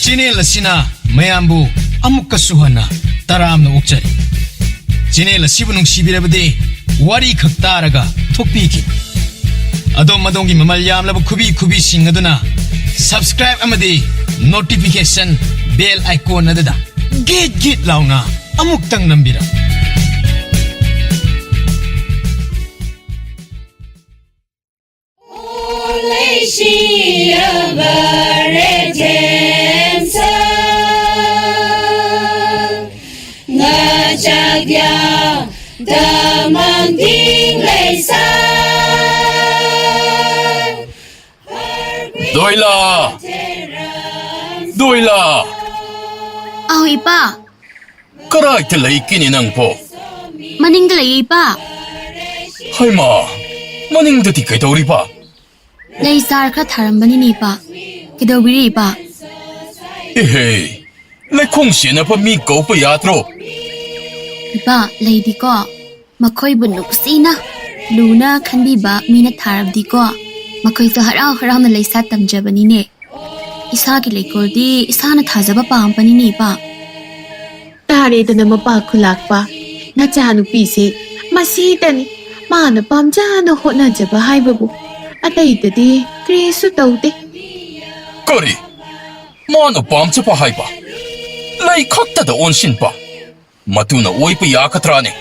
Channel asina mayambu amukkasu hana taramna okjari. Channel asibu nungsibirabadi wari khak taraga thokpiki. Adom madongi mamal yamlaba kubi sing aduna subscribe amadi notification bell icon adada git launa amuktang nambira. Doila! Aw, ipa. Karay talay kininang po. Maning dalay, ipa. Hay ma, maning dati kay tauri pa. Lay sar ka tharambani ni ipa. Kidawiri, ipa. Hey, lay kung siya na pa mi ko pa yatro. Ipa, lay di ko. Makoy bunok sina. Luna kanbi ba mina tharab di ko. Makoy to haraw na lay sa tamjabani ne. Isa ki lay ko di isa na thazaba pa ampani ni ipa. Tare da na mapakulak pa. Na janu pisi. Masita ni. Mana pam janu ho na jaba hai babu. Atay tadi krisu tauti. Kari, mano pam sa pahay pa. Lay kakta da onsin pa. Matuna uy pa yakatrane.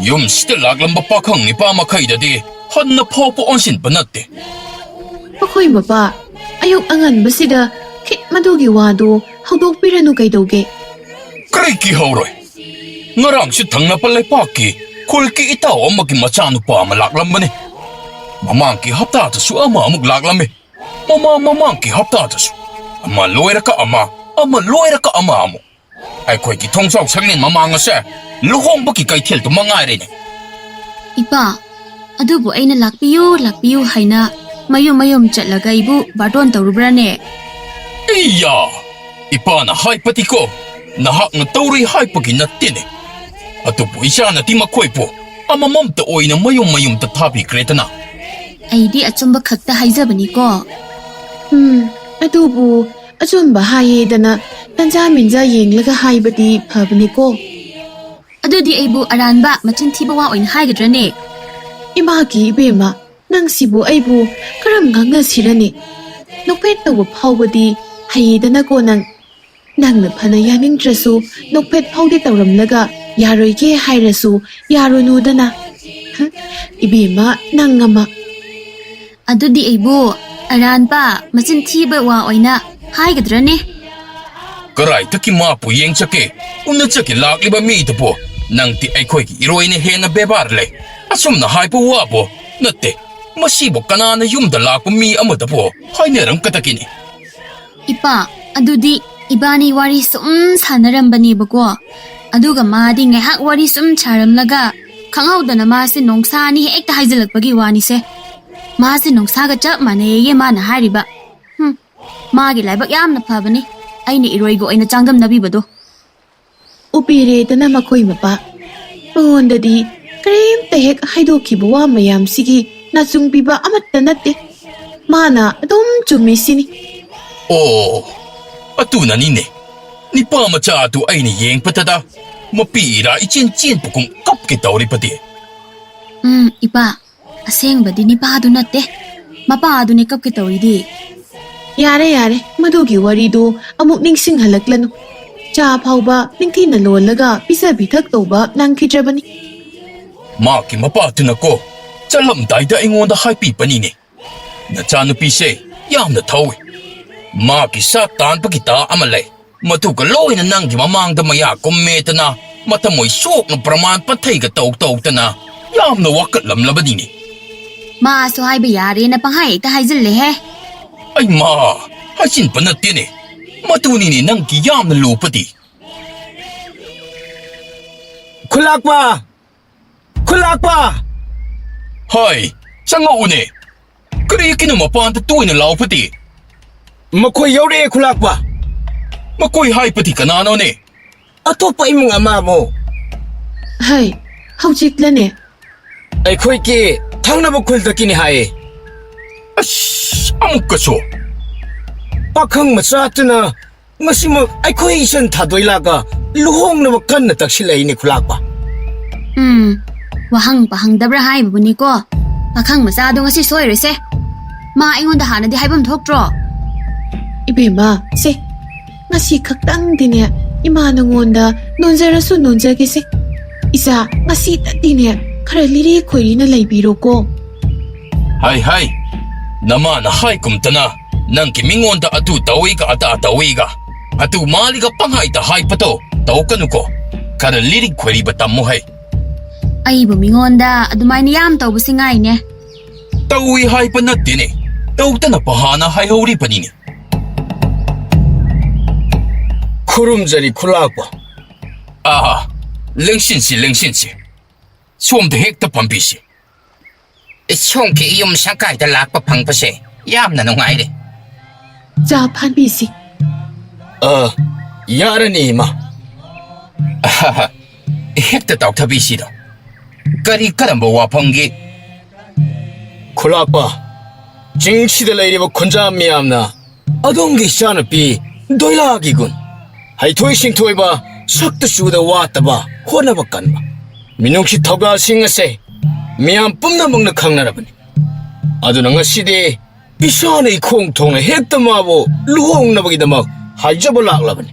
Yung sita laglang bapakang ni pa makay dadi. Han na po onsin pa natte. Pakoy mapa. Ayok angan ba sida kit madugi wado hawdok pirano kay doge. Kray ki hawroy. Ngarang si tang na palay paki. Kulki itaw ang magimachano pa malaklam ba ni. Mamangki hapta tasu ama maglaklam eh. Mamangki hapta tasu. Ama loira ka ama mo. Ay koy ki tongsaw sagnin mamanga siya. Luhong ba ki kay til to mga rin eh. Ipa, adubo ay lakpiyo hay na. Mayom chatlaga ibu baton taurubra ne. Iya! Ipa na hay pati ko. Nahak na tauri hay pagi natin eh. Ato po isa na ti makoy po. Amamam ta oy na mayom tatapi kreta na. Ay di atsumba kakta hayzabani ko. Adubu achumba haye dana tanja minja yenglaga haibadi phabani ko. Adu di aibu aranba machin thiba wa oin haigadra ne. Imagi ibema nang sibu aibu karam nganga sirani. Nokpet tawa phawbadi haye dana ko nang na phana yaningtrasu nokpet phawdi tawramlaga yaroige hairasu yaronu dana. Ibema nangama. Adu di aibu aranba machin thiba wa oina haigadra ne. Karay taki mapu yeng chake. Una chake lakliba mi ito po. Nang ti ay koy ki iroy ni hena bebarle. Asum na hay po wapo. Natte, masibok ka na yung dala ko mi amata po. Hay nerang katakini. Ipa, adu di ibani wari sum sanarambani bago. Aduga maadi ngayhak wari sum charamlaga. Kangaw da na masi nongsa ni ekta haizalagpagi wani se. Masi nongsa ga chap manaye mana hariba. Magi laibak yam na pabani. Ay ni iroy go ay na changgam nabi bado. Upire dana makoy mapa. Pangondadi karim tehek haidoki bawa mayam sigi nasung biba amat tanate. Mana adom chumisini. Oh, atu na nine. Ni pa macha atu ay ni yeng patada. Mapira ichin po kung kap kita uri pati. Ipa, aseng ba di ni pa adu nate? Mapa adu ni kap kita uri di. Yare, madugi warido amuk ningsing halaklano. Cha phawba ningthi na lolaga pisa bithak toba nangkidrabani. Maki mapatu na ko. Chalam da ingon da hai pi panini. Na chanu pi se yam na thawi. Maki sa tan pa kita amalay. Matu ka loy na nang mamang da maya kometa na. Matamoy sok na praman patay ka taw na. Yam na wakat lam labadini. Ma so hai bayari na panghay ta haizal he. Ay ma, hasin pa natin eh. Matuni ni nang kiyam na lupati. Kulakpa! Hay, sanga une. Kari kinamapan ta tuwi na laupati. Makoy yore kulakpa! Makoy hay pati kanano ne. Atopa imong ama mo. Hay, hawjiklane. Ay ko'y tangnabok kultakini hay. Ash, amok kaso. Pakhang masata na ꯃꯁꯤꯃꯛ ꯑꯩꯈꯣꯏ ꯏꯆꯟ ꯊꯥꯗꯣꯏꯂꯥꯒ ꯂꯨꯍꯣꯡꯅꯕ ꯀꯟꯅ ꯇꯛꯁꯤꯜꯂꯛꯏꯅꯦ ꯈꯨꯂꯥꯛꯄ ꯋꯥꯍꯪ ꯄꯥꯍꯪꯗꯕ꯭ꯔꯥ ꯍꯥꯏꯕꯕꯨꯅꯤꯀꯣ ꯄꯥꯈꯪ ꯃꯆꯥꯗꯣ ꯉꯁꯤ ꯁꯣꯏꯔꯁꯦ ꯃꯥ ꯑꯩꯉꯣꯟꯗ ꯍꯥꯟꯅꯗꯤ ꯍꯥꯏꯐꯝ ꯊꯣꯛꯇ꯭ꯔꯣ 이베마, 세. ngasi khakdangdine ima nangonda nonjarasu nonjagese. Isa ngasi tadine khara liri khoirina laibiro ko. hai namana hai kumtana nangki mingonda atu tawiga ata tawiga atu maliga panghaita hai pato tawkanuko kara lirik khwari batammu hai ꯑꯩꯕꯨ ꯃꯤꯉꯣꯟꯗ ꯑꯗꯨꯃꯥꯏꯅ ꯌꯥꯝ ꯇꯧꯕꯁꯤ ꯉꯥꯏꯅꯦ tawi hai panattine tawtana pahana hai hori panine खुरुमजरी खुलाकपा aha lengsinsi somda hekta pambisi ꯁꯣꯝꯒꯤ ꯌꯨꯝ ꯁꯪꯀꯥꯏꯗ ꯂꯥꯛꯄ ꯐꯪꯕꯁꯦ ꯌꯥꯝꯅ ꯅꯨꯡꯉꯥꯏꯔꯦ Ja phanbisi. यारनी इमा hekta tawthabisida kari karamba wafamgi खुलाकपा चिंगसिदा लेरिबा खुंजा मियामना अदोंगी चानपी दोइलागी गुन हाइथोइ सिंथोइबा सक्ता सुदा वातबा होनबा कनबा मिनुंगसि थौगा सिंग असे मियाम पुम्नमंगना खंगनारबनि अदुना ngasiди इसाना इखोंग थोंना हेक्ता माबो लुहोंगनबगिदमक हाइजबा लाक्लबनि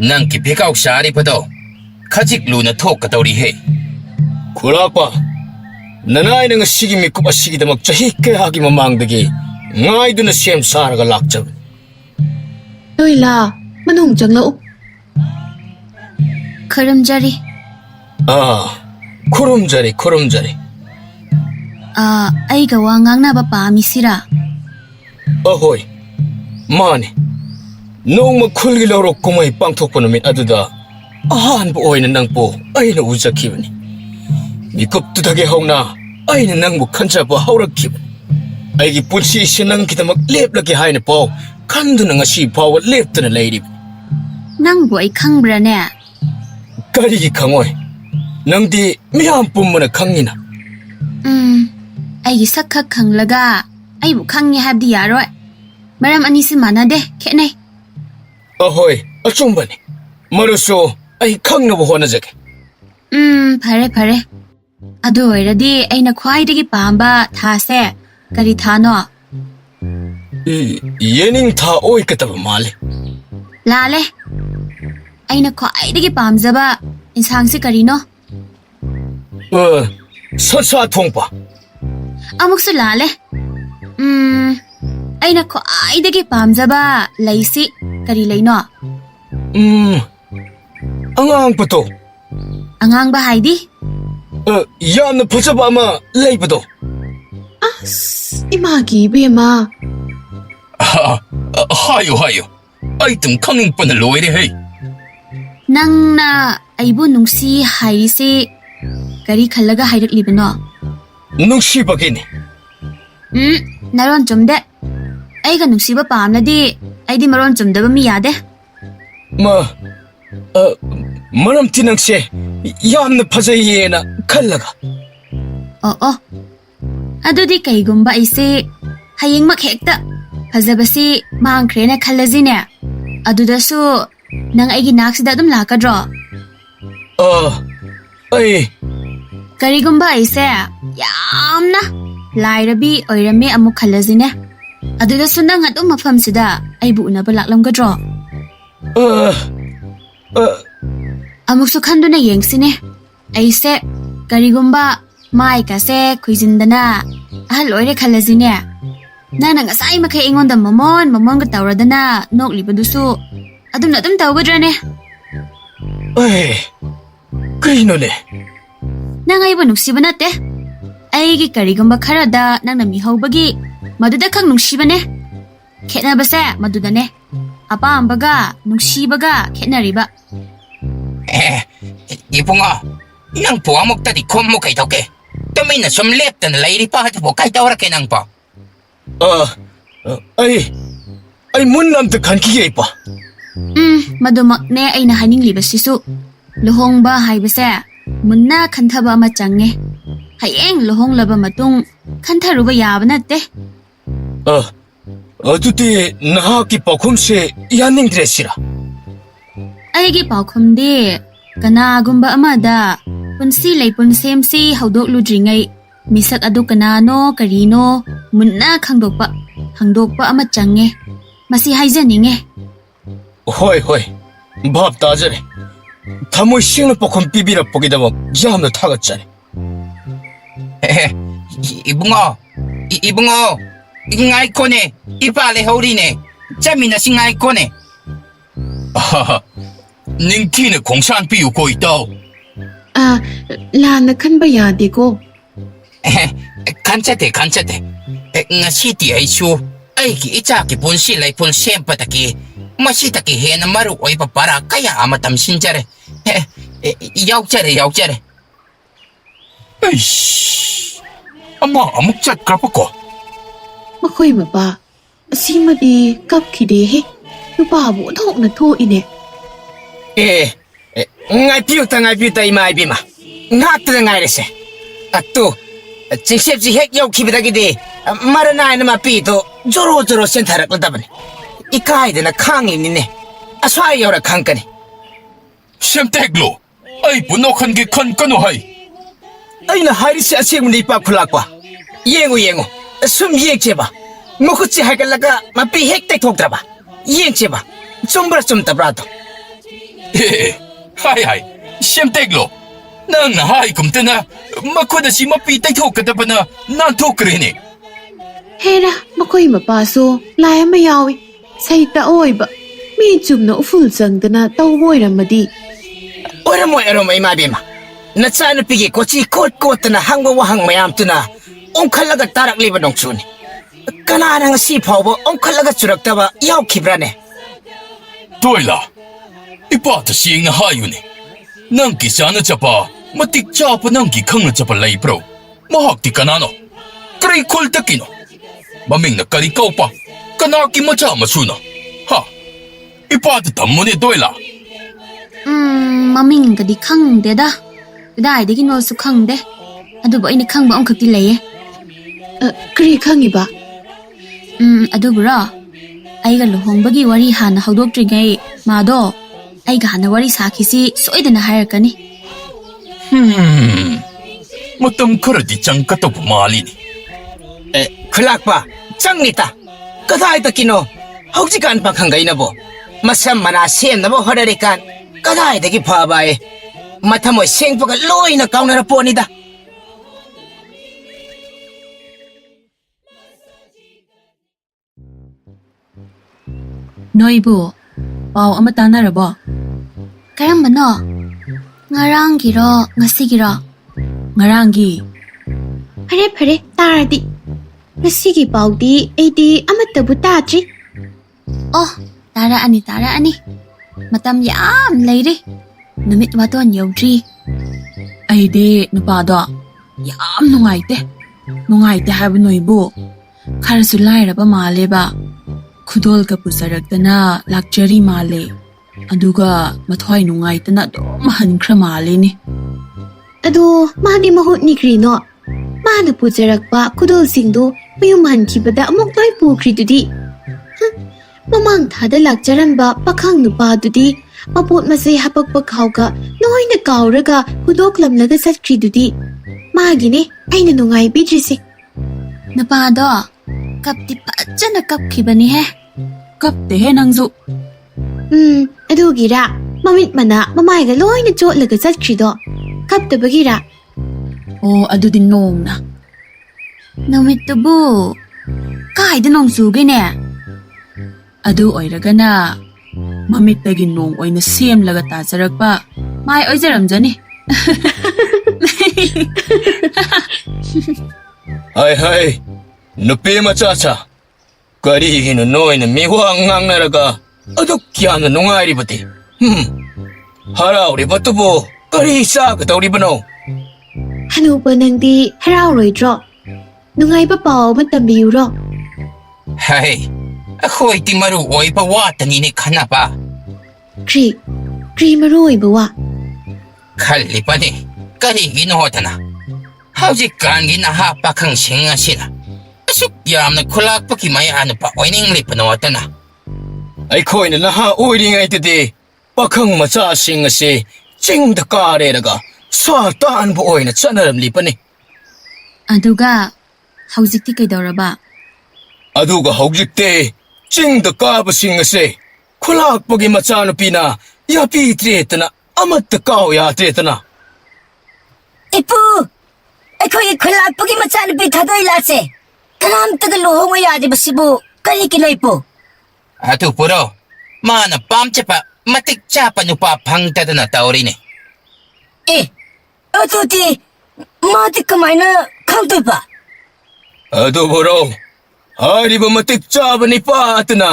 nangki phikaw sari pado khajik luna thokatawri he खुलाकपा ननाइना ngasiगी मिकुप असिगिदमक चही कयागी ममांगदगी ngaiduna sem saraga lakjab Doila, manung janglau. ꯈꯔꯝꯖꯔꯤ खुरुमजरी ꯑꯩꯒ ꯋꯥ ꯉꯥꯡꯅꯕ ꯄꯥꯝꯃꯤꯁꯤꯔꯥ अहोय माने नोंमा खुलगी लौरक कुमै पांथोकपा नुमित अदुदा अहानबा ओइना नंगपो अइना उजखिबनि मिकुपतुदगे हौना अइना नंगबु खंजबा हौरखिबनि अइगी पुन्सि से नंगकिदमक लेपलगे हाइना पाउ खंदुना ngasi फाव लेपतना लेरिबनि ꯅꯪꯕꯨ ꯑꯩ ꯈꯪꯕ꯭ꯔꯥꯅꯦ करिगी खंगोय नंगदी मियाम पुम्मना खंगिना ꯑꯩꯒꯤ ꯁꯛ ꯈꯛ ꯈꯪꯂꯒ ꯑꯩꯕꯨ ꯈꯪꯉꯦ ꯍꯥꯏꯕꯗꯤ ꯌꯥꯔꯣꯏ ꯃꯔꯝ ꯑꯅꯤꯁꯤ ꯃꯥꯟꯅꯗꯦ ꯈꯦꯠꯅꯩ अहोय अचुंबनि मरुसो अइ खंगनबा होनजगे ꯐꯔꯦ ꯑꯗꯨ ꯑꯣꯏꯔꯗꯤ ꯑꯩꯅ ꯈ꯭ꯋꯥꯏꯗꯒꯤ ꯄꯥꯝꯕ ꯊꯥꯁꯦ ꯀꯔꯤ ꯊꯥꯅꯣ येनिंग था ओइकतबा माले ꯂꯥꯜꯂꯦ ꯑꯩꯅ ꯈ꯭ꯋꯥꯏꯗꯒꯤ ꯄꯥꯝꯖꯕ ꯏꯟꯁꯥꯡꯁꯤ ꯀꯔꯤꯅꯣ ससा थोंपा ꯑꯃꯨꯛꯁꯨ ꯂꯥꯜꯂꯦ ꯑꯩꯅ ꯈ꯭ꯋꯥꯏꯗꯒꯤ ꯄꯥꯝꯖꯕ ꯂꯩꯁꯤ ꯀꯔꯤ ꯂꯩꯅꯣ अंगांग पतो ꯑꯉꯥꯡꯕ ꯍꯥꯏꯗꯤ यामना फजबा अमा लेबदो As, imagi bema. hayo ai tum khanging pana loire he ꯅꯪꯅ ꯑꯩꯕꯨ ꯅꯨꯡꯁꯤ ꯍꯥꯏꯔꯤꯁꯤ ꯀꯔꯤ ꯈꯜꯂꯒ ꯍꯥꯏꯔꯛꯂꯤꯕꯅꯣ नुंसीबगिनी ꯅꯔꯣꯟ ꯆꯨꯝꯗꯦ ꯑꯩꯒ ꯅꯨꯡꯁꯤꯕ ꯄꯥꯝꯂꯗꯤ ꯑꯩꯗꯤ ꯃꯔꯣꯟ ꯆꯨꯝꯗꯕ ꯃꯤ ꯌꯥꯗꯦ मरम तिनंगसे यामना फजैयेना खल्लगा ꯑꯣ ꯑꯗꯨꯗꯤ ꯀꯩꯒꯨꯝꯕ ꯑꯩꯁꯦ ꯍꯌꯦꯡꯃꯛ ꯍꯦꯛꯇ ꯐꯖꯕꯁꯤ ꯃꯥꯡꯈ꯭ꯔꯦꯅ ꯈꯜꯂꯁꯤꯅꯦ ꯑꯗꯨꯗꯁꯨ ꯅꯪ ꯑꯩꯒꯤ ꯅꯥꯛꯁꯤꯗ ꯑꯗꯨꯝ ꯂꯥꯛꯀꯗ꯭ꯔꯣ अई ꯀꯔꯤꯒꯨꯝꯕ ꯑꯩꯁꯦ ꯌꯥꯝꯅ ꯂꯥꯏꯔꯕꯤ ꯑꯣꯏꯔꯝꯃꯦ ꯑꯃꯨꯛ ꯈꯜꯂꯁꯤꯅꯦ ꯑꯗꯨꯗꯁꯨ ꯅꯪ ꯑꯗꯨꯝ ꯃꯐꯝꯁꯤꯗ ꯑꯩꯕꯨ ꯎꯅꯕ ꯂꯥꯛꯂꯝꯒꯗ꯭ꯔꯣ ꯑꯃꯨꯛꯁꯨ ꯈꯟꯗꯨꯅ ꯌꯦꯡꯁꯤꯅꯦ ꯑꯩꯁꯦ ꯀꯔꯤꯒꯨꯝꯕ ꯃꯥꯏꯀꯥꯁꯦ ꯈꯨꯏꯖꯤꯟꯗꯅ ꯑꯍꯜ ꯑꯣꯏꯔꯦ ꯈꯜꯂꯁꯤꯅꯦ ꯅꯪꯅ ꯉꯁꯥꯏ ꯃꯈꯩ ꯑꯩꯉꯣꯟꯗ ꯃꯃꯣꯟꯒ ꯇꯧꯔꯗꯅ ꯅꯣꯛꯂꯤꯕꯗꯨꯁꯨ ꯑꯗꯨꯝꯅ ꯑꯗꯨꯝ ꯇꯧꯒꯗ꯭ꯔꯅꯦ अई कइनोने ꯅꯪ ꯑꯩꯕꯨ ꯅꯨꯡꯁꯤꯕ ꯅꯠꯇꯦ ꯑꯩꯒꯤ ꯀꯔꯤꯒꯨꯝꯕ ꯈꯔꯗ ꯅꯪꯅ ꯃꯤꯍꯧꯕꯒꯤ ꯃꯗꯨꯗ ꯈꯛ ꯅꯨꯡꯁꯤꯕꯅꯦ ꯈꯦꯠꯅꯕꯁꯦ ꯃꯗꯨꯗꯅꯦ ꯑꯄꯥꯝꯕꯒ ꯅꯨꯡꯁꯤꯕꯒ ꯈꯦꯠꯅꯔꯤꯕ 이봉아 낭포 아목다디 콤모 가이도게 또미나 좀 랩던 레이리 빠하고 가이도라게 낭포 अई मुन्नमते खनकिगे इपा ꯃꯗꯨꯃꯛꯅꯦ ꯑꯩꯅ ꯍꯥꯏꯅꯤꯡꯂꯤꯕꯁꯤꯁꯨ ꯂꯨꯍꯣꯡꯕ ꯍꯥꯏꯕꯁꯦ ꯃꯨꯟꯅ ꯈꯟꯊꯕ ꯑꯃ ꯆꯪꯉꯦ ꯍꯌꯦꯡ ꯂꯨꯍꯣꯡꯂꯕ ꯃꯇꯨꯡ ꯈꯟꯊꯔꯨꯕ ꯌꯥꯕ ꯅꯠꯇꯦ 어두디 나하기 뻐쿰시 야닝드레시라. ꯑꯩꯒꯤ ꯄꯥꯎꯈꯨꯝꯗꯤ ꯀꯅꯥꯒꯨꯝꯕ ꯑꯃꯗ ꯄꯨꯟꯁꯤ ꯂꯩꯄꯨꯟ ꯁꯦꯝꯁꯤ ꯍꯧꯗꯣꯛꯂꯨꯗ꯭ꯔꯤꯉꯩ ꯃꯤꯁꯛ ꯑꯗꯨ ꯀꯅꯥꯅꯣ ꯀꯔꯤꯅꯣ ꯃꯨꯟꯅ ꯈꯪꯗꯣꯛꯄ ꯑꯃ ꯆꯪꯉꯦ ꯃꯁꯤ ꯍꯥꯏꯖꯅꯤꯡꯉꯦ ꯍꯣꯏ ꯍꯣꯏ ꯚꯥꯞ ꯇꯥꯖꯔꯦ ꯊꯃꯣꯏ ꯁꯦꯡꯅ ꯄꯥꯎꯈꯨꯝ ꯄꯤꯕꯤꯔꯛꯄꯒꯤꯗꯃꯛ ꯌꯥꯝꯅ ꯊꯥꯒꯠꯆꯔꯤ 이붕어, ngài 이봐 레호리네, 짜미나시 ngài 코네. 아하하, 닝티는 공산 비우고 있다. ꯂꯥꯟꯅ ꯈꯟꯕ ꯌꯥꯗꯦꯀꯣ. 간차대. ngasi디 아이슈, 아이기 이자기 본시 라이폰 셈바다기, 마시다기 해나 마루 오이바 바라 까야 아마 담신자래. 야옥자래. 에이씨, 아마 아묵자 까먹고. ꯃꯈꯣꯏ ꯃꯄꯥ ꯑꯁꯤꯃꯗꯤ ꯀꯞꯈꯤꯗꯦꯍꯦ ꯅꯨꯄꯥꯕꯨ ꯑꯣꯟꯊꯣꯛꯅ ꯊꯣꯛꯏꯅꯦ. ngài piuta ima ibima ngakta ngairese atu 징셉지 핵 여기비다기디 마르나이나 마피도 조로조로 센타락다버니 이카이드나 캉이니네 아스와이 여라 캉까니 셈택로, 아이 분노한 게 컨까노 하이. 아이나 하이리시 아시에문데 이빠 쿨락과 예งู숨 이행제봐 모쿠치 할갈라가 마피 핵대 독다봐 이행제봐 좀브라 좀 따브라도 하이, 셈택로. 난 하이 금때나 마코다시 마피 떼톡까다바나 난 톡그레니. ꯍꯦꯔꯥ ꯃꯈꯣꯏ ꯃꯄꯥꯁꯨ ꯂꯥꯏ ꯑꯃ ꯌꯥꯎꯏ ꯁꯩꯇ ꯑꯣꯏꯕ ꯃꯤ ꯆꯨꯝꯅ ꯎꯐꯨꯜ ꯆꯪꯗꯅ ꯇꯧꯕ ꯑꯣꯏꯔꯝꯃꯗꯤ. 어려모이 마비마 나짜누피기 고치 콧꽃드나 한국 와항 마얌투나 옹칼라가 따락리바 농추니 까나랑 시파오버 옹칼라가 주럭다바 야오키브라네. 도일라, 이빠도 시행나 하유니. 낭기 샤나 잡아, 마틱 잡아 낭기 강나 잡아 레이브로. 마학디 까나노. 그래 콜딱기노. 마밍나 까리 까오빠. 까나기 마자 마수나. 하, 이빠도 담문에 도일라. ꯃꯃꯤꯡꯒꯗꯤ ꯈꯪꯗꯦꯗ ꯀꯗꯥꯏꯗꯒꯤꯅꯣꯁꯨ ꯈꯪꯗꯦ ꯑꯗꯨꯕꯨ ꯑꯩꯅ ꯈꯪꯕ ꯑꯃꯈꯛꯇꯤ ꯂꯩꯌꯦ. ꯀꯔꯤ ꯈꯪꯉꯤꯕ? ꯑꯗꯨꯕꯨꯔꯣ ꯑꯩꯒ ꯂꯨꯍꯣꯡꯕꯒꯤ ꯋꯥꯔꯤ ꯍꯥꯟꯅ ꯍꯧꯗꯣꯛꯇ꯭ꯔꯤꯉꯩ ꯃꯥꯗꯣ ꯑꯩꯒ ꯍꯥꯟꯅ ꯋꯥꯔꯤ ꯁꯥꯈꯤꯁꯤ ꯁꯣꯏꯗꯅ ꯍꯥꯏꯔꯛꯀꯅꯤ. 마땅 그러디 짱까떡 말이니. 쿨락바 짱니다 까다이다기노 헉지간 박한가이나보 마삼 마나 셈나보 허라리간 까다이다기 봐봐에 마타모이 생포가 로이나 까우나라 뻔이다. ꯅꯣꯏꯕꯨ ꯄꯥꯎ ꯑꯃ ꯇꯥꯟꯅꯔꯕꯣ? ꯀꯔꯝꯕꯅꯣ? ꯉꯔꯥꯡꯒꯤꯔꯣ ꯉꯁꯤꯒꯤꯔꯣ? ꯉꯔꯥꯡꯒꯤ. ꯐꯔꯦ ꯇꯥꯔꯗꯤ. ꯉꯁꯤꯒꯤ ꯄꯥꯎꯗꯤ ꯑꯩꯗꯤ ꯑꯃꯠꯇꯕꯨ ꯇꯥꯗ꯭ꯔꯤ. ꯑꯣ ꯇꯥꯔꯛꯑꯅꯤ ꯃꯇꯝ ꯌꯥꯝ ꯂꯩꯔꯤ ꯅꯨꯃꯤꯠ ꯋꯥꯇꯣꯟ ꯌꯧꯗ꯭ꯔꯤ. ꯑꯩꯗꯤ ꯅꯨꯄꯥꯗꯣ ꯌꯥꯝ ꯅꯨꯡꯉꯥꯏꯇꯦ ꯍꯥꯏꯕ ꯅꯣꯏꯕꯨ ꯈꯔꯁꯨ ꯂꯥꯏꯔꯕ ꯃꯥꯜꯂꯦꯕ. ꯈꯨꯗꯣꯜꯒ ꯄꯨꯖꯔꯛꯇꯅ ꯂꯥꯛꯆꯔꯤ ꯃꯥꯜꯂꯦ. ꯑꯗꯨꯒ ꯃꯊ꯭ꯋꯥꯏ ꯅꯨꯡꯉꯥꯏꯇꯅ ꯑꯗꯨꯝ ꯍꯟꯈ꯭ꯔ ꯃꯥꯜꯂꯦꯅꯦ. ꯑꯗꯣ ꯃꯥꯗꯤ ꯃꯍꯨꯠꯅꯤ ꯀ꯭ꯔꯤꯅꯣ? ꯃꯥꯅ ꯄꯨꯖꯔꯛꯄ ꯈꯨꯗꯣꯜꯁꯤꯡꯗꯣ ꯃꯌꯨꯝ ꯍꯟꯈꯤꯕꯗ ꯑꯃꯨꯛ ꯂꯣꯏ ꯄꯨꯈ꯭ꯔꯤꯗꯨꯗꯤ. ꯃꯃꯥꯡ ꯊꯥꯗ ꯂꯥꯛꯆꯔꯝꯕ ꯄꯥꯈꯪ ꯅꯨꯄꯥꯗꯨꯗꯤ ꯃꯄꯣꯠ ꯃꯆꯩ ꯍꯥꯄꯛꯄ ꯈꯥꯎꯒ ꯂꯣꯏꯅ ꯀꯥꯎꯔꯒ ꯍꯨꯗꯣꯛꯂꯝꯂꯒ ꯆꯠꯈ꯭ꯔꯤꯗꯨꯗꯤ. ꯃꯥꯒꯤꯅꯦ ꯑꯩꯅ ꯅꯨꯡꯉꯥꯏꯕꯤꯗ꯭ꯔꯤꯁꯦ. ꯅꯨꯄꯥꯗꯣ ꯀꯞꯇꯤ ꯐꯖꯅ ꯀꯞꯈꯤꯕꯅꯤꯍꯦ. ꯀꯞꯇꯦꯍꯦ ꯅꯪꯁꯨ. ꯑꯗꯨꯒꯤꯔꯥ ꯃꯃꯤꯠ ꯃꯅꯥ ꯃꯃꯥꯏꯒ ꯂꯣꯏꯅ ꯆꯣꯠꯂꯒ ꯆꯠꯈ꯭ꯔꯤꯗꯣ? ꯀꯞꯇꯕꯒꯤꯔꯥ? ꯑꯣ ꯑꯗꯨꯗꯤ ꯅꯣꯡꯅ. ꯅꯨꯃꯤꯠꯇꯨꯕꯨ ꯀꯥꯏꯗ ꯅꯣꯡ ꯆꯨꯒꯦꯅꯦ? ꯑꯗꯨ ꯑꯣꯏꯔꯒꯅ ꯃꯃꯤꯠꯇꯒꯤ ꯅꯣꯡ ꯑꯣꯏꯅ ꯁꯦꯝꯂꯒ ꯇꯥꯖꯔꯛꯄ ꯃꯥꯏ ꯑꯣꯏꯖꯔꯝꯖꯅꯤ. 하이 누피 마차차 거리기는 너희는 미황 낭나라가 어둑기하는 농아리부디 하라우리 버뚜부 거리 싸그다 우리 번호. ꯍꯅꯨꯕ ꯅꯪꯗꯤ ꯍꯔꯥꯎꯔꯣꯏꯗ꯭ꯔꯣ? ꯅꯨꯡꯉꯥꯏꯕ ꯄꯥꯎ ꯑꯃ ꯇꯝꯕꯤꯌꯨꯔꯣ? 하이, ꯑꯩꯈꯣꯏꯗꯤ ꯃꯔꯨ ꯑꯣꯏꯕ ꯋꯥꯇꯅꯤꯅꯦ ꯈꯟꯅꯕ. ꯀ꯭ꯔꯤ ꯃꯔꯨ ꯑꯣꯏꯕ ꯋꯥ? ꯈꯜꯂꯤꯕꯅꯤ ꯀꯔꯤꯒꯤꯅꯣꯗꯅ ꯍꯧꯖꯤꯛꯀꯥꯟꯒꯤ ꯅꯍꯥ ꯄꯥꯈꯪꯁꯤꯡ ꯑꯁꯤꯅ ꯑꯁꯨꯛ ꯌꯥꯝꯅ ꯈꯨꯂꯥꯛꯄꯒꯤ ꯃꯌꯥ ꯅꯨꯄꯥ ꯑꯣꯏꯅꯤꯡꯂꯤꯕꯅꯣ ꯑꯇꯅ ꯑꯩꯈꯣꯏꯅ ꯅꯍꯥ ꯑꯣꯏꯔꯤꯉꯩꯗꯗꯤ ꯄꯥꯈꯪ ꯃꯆꯥꯁꯤꯡ ꯑꯁꯤ ꯆꯤꯡꯗ ꯀꯥꯔꯦꯔꯒ ꯁꯥ ꯇꯥꯟꯕ ꯑꯣꯏꯅ ꯆꯠꯅꯔꯝꯂꯤꯕꯅꯤ ꯑꯗꯨꯒ ꯍꯧꯖꯤꯛꯇꯤ ꯀꯩꯗꯧꯔꯕ? ꯑꯗꯨꯒ ꯍꯧꯖꯤꯛꯇꯤ ꯆꯤꯡꯗ ꯀꯥꯕꯁꯤꯡ ꯑꯁꯤ ꯈꯨꯂꯥꯛꯄꯒꯤ ꯃꯆꯥꯅꯨꯄꯤꯅ ꯌꯥꯄꯤꯗ꯭ꯔꯦꯗꯅ ꯑꯃꯠꯇ ꯀꯥꯎ ꯌꯥꯗ꯭ꯔꯦꯗꯅ. ꯏꯄꯨ, ꯑꯩꯈꯣꯏꯒꯤ ꯈꯨꯜꯂꯥꯛꯄꯒꯤ ꯃꯆꯥꯅꯨꯄꯤ ꯊꯥꯗꯣꯏꯂꯥꯁꯦ ꯀꯅꯥꯝꯇꯒ ꯂꯨꯍꯣꯡꯕ ꯌꯥꯗ꯭ꯔꯤꯕꯁꯤꯕꯨ ꯀꯔꯤꯒꯤꯅꯣ ꯏꯄꯨ? ꯑꯗꯨ ꯄꯨꯔꯣ ꯃꯥꯅ ꯄꯥꯝꯖꯕ ꯃꯇꯤꯛ ꯆꯥꯕ ꯅꯨꯄꯥ ꯐꯪꯗꯗꯅ ꯇꯧꯔꯤꯅꯦ. ꯑꯦ, ꯑꯗꯨꯗꯤ ꯃꯥꯗꯤ ꯀꯃꯥꯏꯅ ꯈꯪꯗꯣꯏꯕ? ꯑꯗꯨꯕꯨꯔꯣ ꯍꯥꯏꯔꯤꯕ ꯃꯇꯤꯛ ꯆꯥꯕ ꯅꯤꯄꯥ ꯑꯗꯨꯅ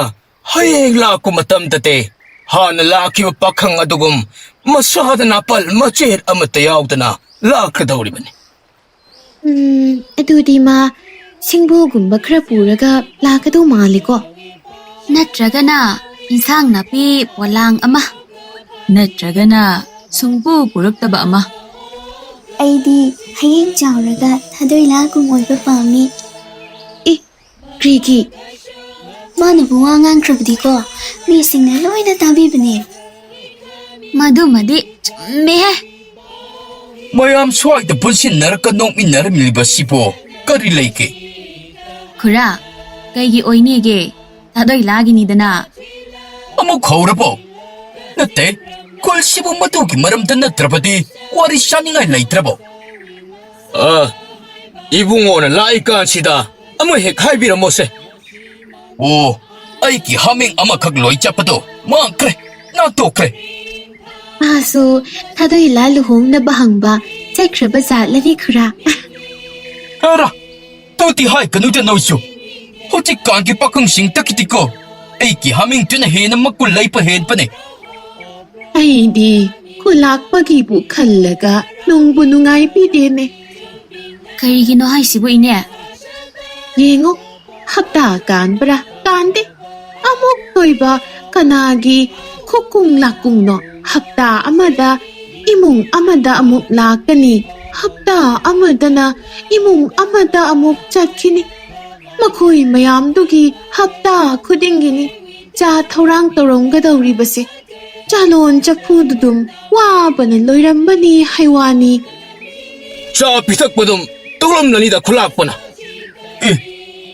ꯍꯌꯦꯡ ꯂꯥꯛꯄ ꯃꯇꯝꯗꯗꯤ ꯍꯥꯟꯅ ꯂꯥꯛꯈꯤꯕ ꯄꯥꯈꯪ ꯑꯗꯨꯒꯨꯝ ꯃꯁꯥꯗ ꯅꯥꯄꯜ ꯃꯆꯦꯠ ꯑꯃꯠꯇ ꯌꯥꯎꯗꯅ ꯂꯥꯛꯀꯗꯧꯔꯤꯕꯅꯤ. ꯑꯗꯨꯗꯤ ꯃꯥ ꯁꯤꯡꯕꯨꯒꯨꯝꯕ ꯈꯔ ꯄꯨꯔꯒ ꯂꯥꯛꯀꯗꯧ ꯃꯥꯜꯂꯤꯀꯣ. ꯅꯠꯇ꯭ꯔꯒꯅ ꯏꯟꯁꯥꯡ ꯅꯥꯄꯤ ꯄꯣꯂꯥꯡ ꯑꯃ, ꯅꯠꯇ꯭ꯔꯒꯅ ꯁꯨꯡꯄꯨ ꯄꯨꯔꯛꯇꯕ ꯑꯃ. ꯑꯩꯗꯤ ꯍꯌꯦꯡ ꯆꯥꯎꯔꯒ ꯊꯥꯗꯣꯏꯂꯥꯒꯨꯝ ꯑꯣꯏꯕ ꯄꯥꯝꯃꯤ. ꯑꯦ, ꯀ꯭ꯔꯤꯒꯤ? ꯃꯥꯅꯕꯨ ꯋꯥ ꯉꯥꯡꯈ꯭ꯔꯕꯗꯤꯀꯣ ꯃꯤꯁꯤꯡꯅ ꯂꯣꯏꯅ ꯇꯥꯕꯤꯕꯅꯦ. ꯃꯗꯨꯃꯗꯤ ꯆꯨꯝꯃꯦꯍꯦ. ꯃꯌꯥꯝ ꯁ꯭ꯋꯥꯏꯗ ꯄꯨꯟꯁꯤꯟꯅꯔꯒ ꯅꯣꯛꯃꯤꯟꯅꯔꯝꯂꯤꯕꯁꯤꯕꯣ ꯀꯔꯤ ꯂꯩꯒꯦ? ꯈꯨꯔꯥ, ꯀꯩꯒꯤ ꯑꯣꯏꯅꯤꯒꯦ? ꯊꯥꯗꯣꯏꯂꯥꯒꯤꯅꯤꯗꯅ. ꯑꯃꯨꯛ ꯍꯧꯔꯕꯣ? ꯅꯠꯇꯦ, ꯈꯨꯜꯁꯤꯕꯨ ꯃꯗꯨꯒꯤ ꯃꯔꯝꯗ ꯅꯠꯇ꯭ꯔꯕꯗꯤ ꯋꯥꯔꯤ ꯁꯥꯅꯤꯡꯉꯥꯏ ꯂꯩꯇ꯭ꯔꯕꯣ? ꯏꯕꯨꯡꯉꯣꯅ ꯂꯥꯛꯏꯀꯥꯟꯁꯤꯗ ꯑꯃ ꯍꯦꯛ ꯍꯥꯏꯕꯤꯔꯝꯃꯣꯁꯦ. ꯑꯣ, ꯑꯩꯒꯤ ꯍꯥꯃꯦꯡ ꯑꯃꯈꯛ ꯂꯣꯏ ꯆꯠꯄꯗꯣ ꯃꯥꯡꯈ꯭ꯔꯦ, ꯅꯥꯟꯊꯣꯛꯈ꯭ꯔꯦ. ꯃꯥꯁꯨ ꯊꯥꯗꯣꯏꯂꯥ ꯂꯨꯍꯣꯡꯅꯕ ꯍꯪꯕ ꯆꯠꯈ꯭ꯔꯕ ꯖꯥꯠꯂꯅꯤ ꯈꯨꯔꯥ. ꯍꯦꯔꯥ, ꯇꯣꯇꯤ ꯍꯥꯏꯒꯅꯨꯗ ꯅꯣꯏꯁꯨ. ꯍꯧꯖꯤꯛꯀꯥꯟꯒꯤ ꯄꯥꯈꯪꯁꯤꯡꯇꯒꯤꯗꯤꯀꯣ ꯑꯩꯒꯤ ꯍꯥꯃꯦꯡꯗꯨꯅ ꯍꯦꯟꯅ ꯃꯒꯨꯟ ꯂꯩꯕ ꯍꯦꯟꯕꯅꯦ. ꯑꯩꯗꯤ ꯈꯨꯂꯥꯛꯄꯒꯤꯕꯨ ꯈꯜꯂꯒ ꯅꯨꯡꯕꯨ ꯅꯨꯡꯉꯥꯏꯕꯤꯗꯦꯅꯦ. ꯀꯔꯤꯒꯤꯅꯣ ꯍꯥꯏꯁꯤꯕꯨ ꯏꯅꯦ? ꯌꯦꯡꯉꯣ, ꯍꯞꯇꯥ ꯀꯥꯟꯕ꯭ꯔꯥ ꯀꯥꯟꯗꯦ. ꯑꯃꯨꯛ ꯇꯣꯏꯕ ꯀꯅꯥꯒꯤ ꯈꯨꯀꯨꯡ ꯂꯥꯀꯨꯡꯅꯣ ꯍꯞꯇꯥ ꯑꯃꯗ ꯏꯃꯨꯡ ꯑꯃꯗ ꯑꯃꯨꯛ ꯂꯥꯛꯀꯅꯤ, ꯍꯞꯇꯥ ꯑꯃꯗꯅ ꯏꯃꯨꯡ ꯑꯃꯗ ꯑꯃꯨꯛ ꯆꯠꯈꯤꯅꯤ. ꯃꯈꯣꯏ ꯃꯌꯥꯝꯗꯨꯒꯤ ꯍꯞꯇꯥ ꯈꯨꯗꯤꯡꯒꯤꯅꯤ ꯆꯥ ꯊꯧꯔꯥꯡ ꯇꯧꯔꯝꯒꯗꯧꯔꯤꯕꯁꯦ. ꯆꯥꯂꯣꯟ ꯆꯐꯨꯗꯨꯗꯨꯝ ꯋꯥꯕꯅ ꯂꯣꯏꯔꯝꯕꯅꯤ ꯍꯩꯋꯥꯅꯤ. ꯆꯥ ꯄꯤꯊꯛꯄꯗꯨꯝ ꯇꯧꯔꯝꯂꯅꯤꯗ ꯈꯨꯂꯥꯛꯄꯅ.